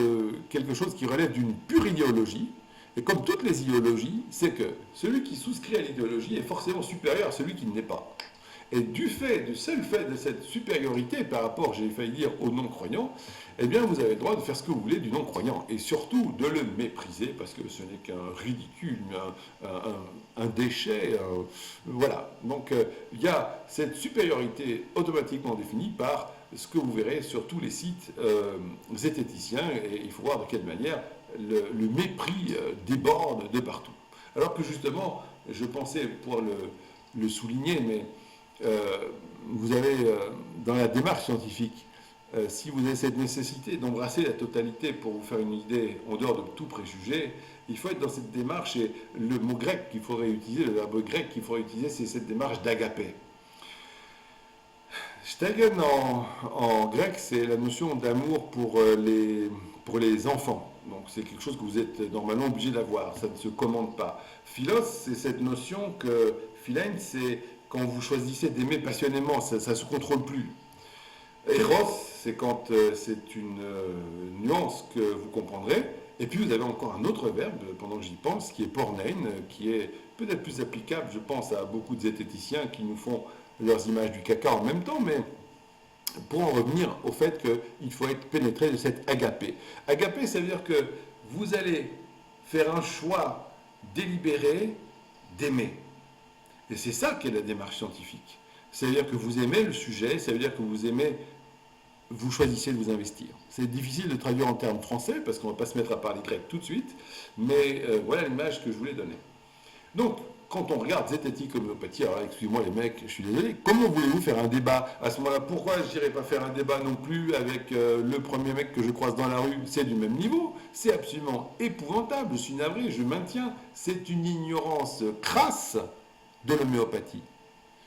[SPEAKER 1] quelque chose qui relève d'une pure idéologie. Et comme toutes les idéologies, c'est que celui qui souscrit à l'idéologie est forcément supérieur à celui qui ne l'est pas. Et du seul fait de cette supériorité par rapport, j'ai failli dire, aux non-croyants, eh bien vous avez le droit de faire ce que vous voulez du non-croyant, et surtout de le mépriser, parce que ce n'est qu'un ridicule, un déchet, voilà. Donc il y a cette supériorité automatiquement définie par ce que vous verrez sur tous les sites zététiciens, et il faut voir de quelle manière le mépris déborde de partout. Alors que justement, je pensais pouvoir le souligner, mais vous avez, dans la démarche scientifique, si vous avez cette nécessité d'embrasser la totalité pour vous faire une idée en dehors de tout préjugé, il faut être dans cette démarche, et le mot grec qu'il faudrait utiliser, le verbe grec qu'il faudrait utiliser, c'est cette démarche d'agapé. Steigen en grec, c'est la notion d'amour pour les enfants. Donc c'est quelque chose que vous êtes normalement obligé d'avoir, ça ne se commande pas. Philos, c'est cette notion que, philein, c'est quand vous choisissez d'aimer passionnément, ça ne se contrôle plus. Eros, c'est quand c'est une nuance que vous comprendrez. Et puis vous avez encore un autre verbe, pendant que j'y pense, qui est pornein, qui est peut-être plus applicable, je pense, à beaucoup de zététiciens qui nous font leurs images du caca en même temps, mais pour en revenir au fait qu'il faut être pénétré de cette agapé. Agapé, ça veut dire que vous allez faire un choix délibéré d'aimer. Et c'est ça qu'est la démarche scientifique. Ça veut dire que vous aimez le sujet, ça veut dire que vous choisissez de vous investir. C'est difficile de traduire en termes français, parce qu'on ne va pas se mettre à parler grec tout de suite, mais voilà l'image que je voulais donner. Donc, quand on regarde zététique, homéopathie, alors excusez-moi les mecs, je suis désolé, comment voulez-vous faire un débat à ce moment-là? Pourquoi je n'irais pas faire un débat non plus avec le premier mec que je croise dans la rue? C'est du même niveau, c'est absolument épouvantable, je suis navré, je maintiens, c'est une ignorance crasse de l'homéopathie.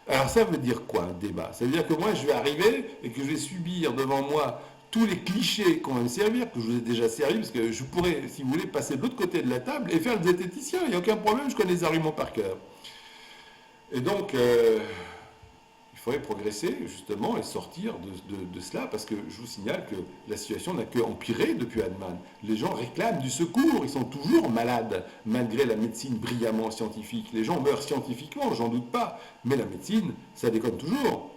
[SPEAKER 1] Alors ça veut dire quoi un débat? Ça veut dire que moi je vais arriver et que je vais subir devant moi tous les clichés qu'on va me servir, que je vous ai déjà servi, parce que je pourrais, si vous voulez, passer de l'autre côté de la table et faire le zététicien, il n'y a aucun problème, je connais les arguments par cœur. Et donc, il faudrait progresser justement et sortir de cela, parce que je vous signale que la situation n'a que empiré depuis Hahnemann. Les gens réclament du secours, ils sont toujours malades, malgré la médecine brillamment scientifique. Les gens meurent scientifiquement, j'en doute pas, mais la médecine, ça déconne toujours.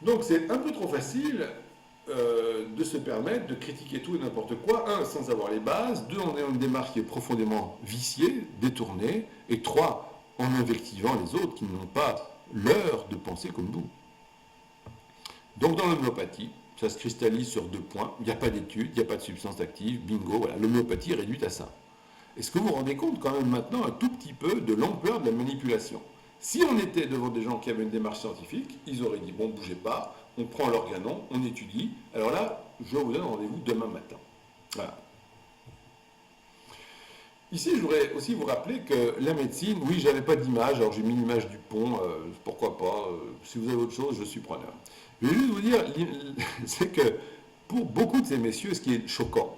[SPEAKER 1] Donc c'est un peu trop facile de se permettre de critiquer tout et n'importe quoi, un, sans avoir les bases, deux, en ayant une démarche qui est profondément viciée, détournée, et trois, en invectivant les autres qui n'ont pas l'heure de penser comme nous. Donc dans l'homéopathie, ça se cristallise sur 2 points, il n'y a pas d'études, il n'y a pas de substance active, bingo, voilà, l'homéopathie est réduite à ça. Est-ce que vous vous rendez compte quand même maintenant un tout petit peu de l'ampleur de la manipulation? Si on était devant des gens qui avaient une démarche scientifique, ils auraient dit, bon, bougez pas, on prend l'organon, on étudie, alors là, je vous donne rendez-vous demain matin. Voilà. Ici, je voudrais aussi vous rappeler que la médecine, oui, j'avais pas d'image, alors j'ai mis l'image du pont, pourquoi pas, si vous avez autre chose, je suis preneur. Je vais juste vous dire, c'est que pour beaucoup de ces messieurs, ce qui est choquant,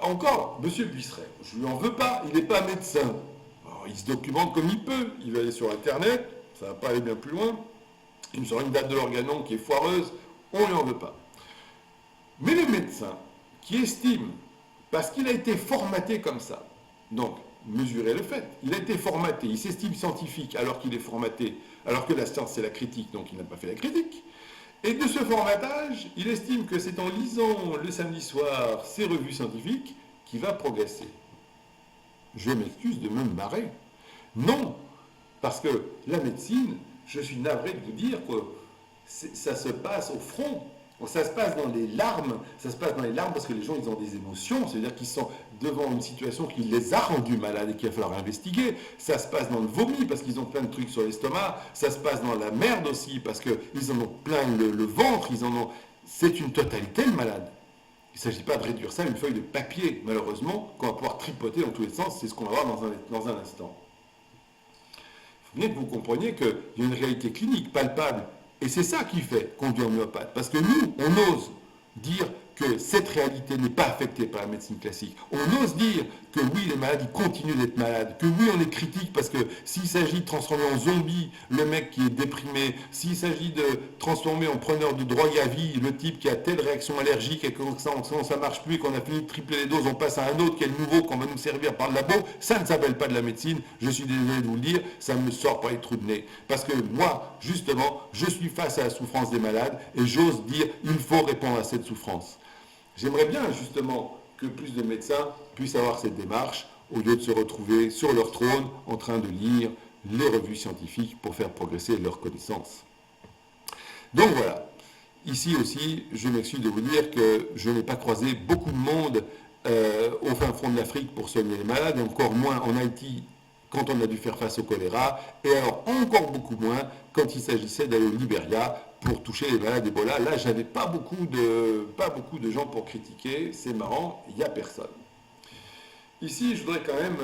[SPEAKER 1] encore, monsieur Buisseret, je lui en veux pas, il n'est pas médecin. Alors, il se documente comme il peut, il va aller sur Internet, ça va pas aller bien plus loin, il me sort une date de l'organon qui est foireuse, on ne lui en veut pas. Mais le médecin qui estime, parce qu'il a été formaté comme ça, donc mesurez le fait, il a été formaté, il s'estime scientifique alors qu'il est formaté, alors que la science c'est la critique, donc il n'a pas fait la critique, et de ce formatage, il estime que c'est en lisant le samedi soir ces revues scientifiques qu'il va progresser. Je m'excuse de me marrer. Non, parce que la médecine, je suis navré de vous dire que ça se passe au front. Ça se passe dans les larmes. Ça se passe dans les larmes parce que les gens, ils ont des émotions. C'est-à-dire qu'ils sont devant une situation qui les a rendus malades et qu'il va falloir investiguer. Ça se passe dans le vomi parce qu'ils ont plein de trucs sur l'estomac. Ça se passe dans la merde aussi parce qu'ils en ont plein le ventre. C'est une totalité le malade. Il ne s'agit pas de réduire ça à une feuille de papier, malheureusement, qu'on va pouvoir tripoter dans tous les sens. C'est ce qu'on va voir dans un instant. Il faut bien que vous compreniez qu'il y a une réalité clinique, palpable. Et c'est ça qui fait qu'on devient homéopathe. Parce que nous, on ose dire que cette réalité n'est pas affectée par la médecine classique. On ose dire que oui, les malades, ils continuent d'être malades. Que oui, on est critique parce que s'il s'agit de transformer en zombie le mec qui est déprimé, s'il s'agit de transformer en preneur de drogue à vie le type qui a telle réaction allergique et que ça ne marche plus et qu'on a fini de tripler les doses, on passe à un autre qui est le nouveau qu'on va nous servir par le labo, ça ne s'appelle pas de la médecine. Je suis désolé de vous le dire, ça me sort par les trous de nez. Parce que moi, justement, je suis face à la souffrance des malades et j'ose dire il faut répondre à cette souffrance. J'aimerais bien justement que plus de médecins puissent avoir cette démarche au lieu de se retrouver sur leur trône en train de lire les revues scientifiques pour faire progresser leurs connaissances. Donc voilà, ici aussi, je m'excuse de vous dire que je n'ai pas croisé beaucoup de monde au fin fond de l'Afrique pour soigner les malades, et encore moins en Haïti quand on a dû faire face au choléra, et alors encore beaucoup moins quand il s'agissait d'aller au Libéria pour toucher les malades d'Ebola. Là, j'avais pas beaucoup de gens pour critiquer, c'est marrant, il n'y a personne. Ici, je voudrais quand même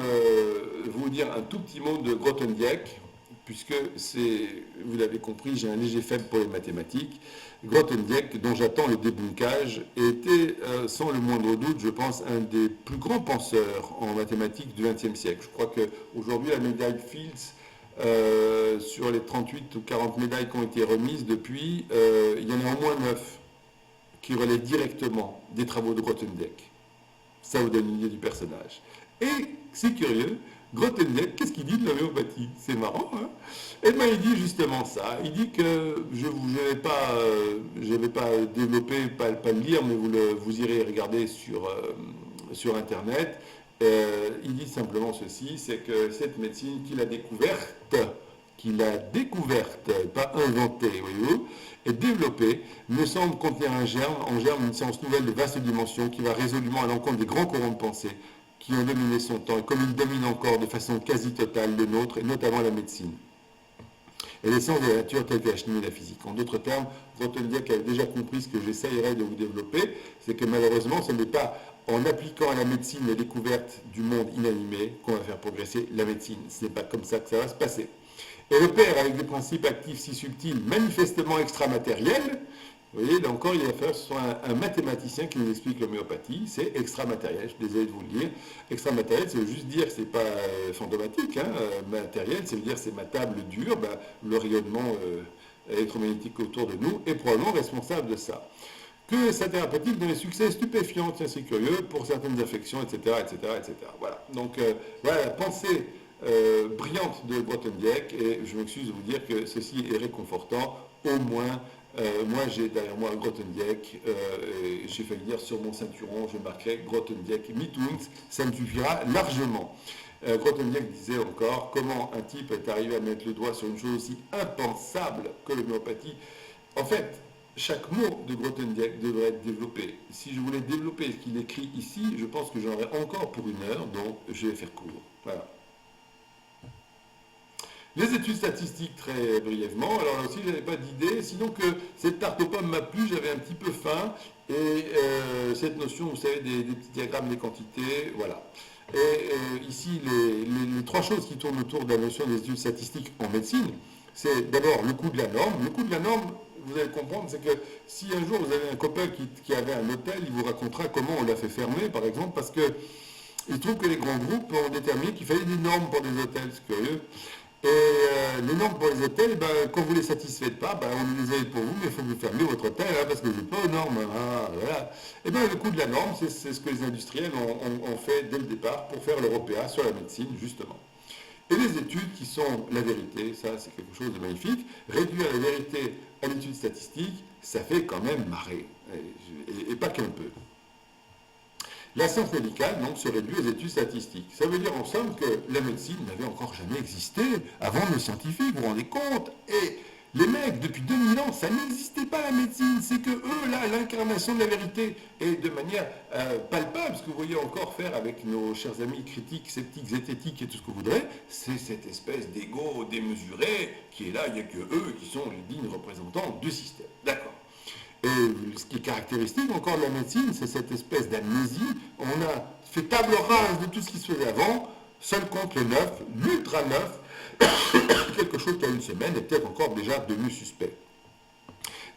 [SPEAKER 1] vous dire un tout petit mot de Grothendieck, puisque vous l'avez compris, j'ai un léger faible pour les mathématiques. Grothendieck, dont j'attends le débunkage, était sans le moindre doute, je pense, un des plus grands penseurs en mathématiques du XXe siècle. Je crois qu'aujourd'hui, la médaille Fields, sur les 38 ou 40 médailles qui ont été remises depuis, il y en a au moins 9 qui relèvent directement des travaux de Grothendieck. Ça vous donne une idée du personnage. Et c'est curieux, Grothendieck, qu'est-ce qu'il dit de l'homéopathie? C'est marrant, hein? Eh bien, il dit justement ça. Il dit que, je ne vais pas développer, pas le lire, mais vous irez regarder sur Internet. Il dit simplement ceci, c'est que cette médecine qu'il a découverte, pas inventée, voyez-vous, et développée, me semble contenir en germe une science nouvelle de vaste dimension qui va résolument à l'encontre des grands courants de pensée qui ont dominé son temps, et comme ils dominent encore de façon quasi totale le nôtre, et notamment la médecine. Et les sciences de la nature telles que la chimie et la physique. En d'autres termes, Grothendieck avait déjà compris ce que j'essayerais de vous développer, c'est que malheureusement, ce n'est pas en appliquant à la médecine les découvertes du monde inanimé qu'on va faire progresser la médecine. Ce n'est pas comme ça que ça va se passer. Et le père, avec des principes actifs si subtils, manifestement extramatériels, vous voyez, là encore, il va falloir que ce soit un mathématicien qui nous explique l'homéopathie, c'est extramatériel, je suis désolé de vous le dire. Extramatériel, ça veut juste dire que ce n'est pas fantomatique, hein. Matériel, ça veut dire que c'est ma table dure, le rayonnement électromagnétique autour de nous est probablement responsable de ça. Que sa thérapeutique donne des succès stupéfiants, tiens c'est curieux, pour certaines affections, etc. etc., etc. Voilà. Donc voilà la pensée brillante de Grothendieck, et je m'excuse de vous dire que ceci est réconfortant, au moins. Moi, j'ai derrière moi Grothendieck, j'ai failli dire sur mon ceinturon, je marquerai Grothendieck Mituns, ça me suffira largement. Grothendieck disait encore comment un type est arrivé à mettre le doigt sur une chose aussi impensable que l'homéopathie. En fait, chaque mot de Grothendieck devrait être développé. Si je voulais développer ce qu'il écrit ici, je pense que j'en aurais encore pour 1 heure, donc je vais faire court. Voilà. Les études statistiques, très brièvement. Alors là aussi, je n'avais pas d'idée, sinon que cette tarte aux pommes m'a plu, j'avais un petit peu faim, et cette notion, vous savez, des petits diagrammes des quantités, voilà. Et ici, les 3 choses qui tournent autour de la notion des études statistiques en médecine, c'est d'abord le coût de la norme. Le coût de la norme, vous allez comprendre, c'est que si un jour vous avez un copain qui avait un hôtel, il vous racontera comment on l'a fait fermer, par exemple, parce que il trouve que les grands groupes ont déterminé qu'il fallait des normes pour des hôtels, c'est curieux. Et les normes pour les hôtels, quand vous ne les satisfaites pas, on les avait pour vous, mais il faut que vous fermiez votre hôtel, parce que vous n'êtes pas aux normes. Voilà. Et bien le coût de la norme, c'est ce que les industriels ont fait dès le départ pour faire l'Européa sur la médecine, justement. Et les études qui sont la vérité, ça c'est quelque chose de magnifique. Réduire la vérité à l'étude statistique, ça fait quand même marrer, et pas qu'un peu. La science médicale, donc, se réduit aux études statistiques. Ça veut dire, en somme, que la médecine n'avait encore jamais existé avant les scientifiques, vous vous rendez compte? Et les mecs, depuis 2000 ans, ça n'existait pas la médecine. C'est que eux, là, l'incarnation de la vérité, et de manière palpable, ce que vous voyez encore faire avec nos chers amis critiques, sceptiques, zététiques et tout ce que vous voudrez, c'est cette espèce d'ego démesuré qui est là, il n'y a que eux qui sont les dignes représentants du système. D'accord. Et ce qui est caractéristique encore de la médecine, c'est cette espèce d'amnésie. On a fait table rase de tout ce qui se faisait avant, seul compte le neuf, l'ultra neuf, quelque chose qui a 1 semaine est peut-être encore déjà devenu suspect.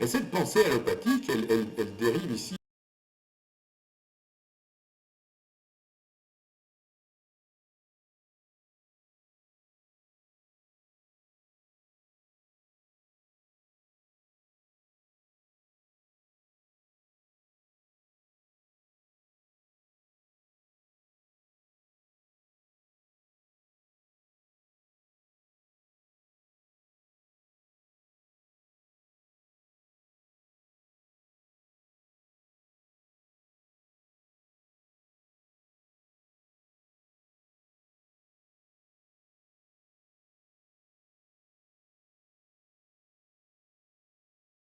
[SPEAKER 1] Et cette pensée allopathique, elle dérive ici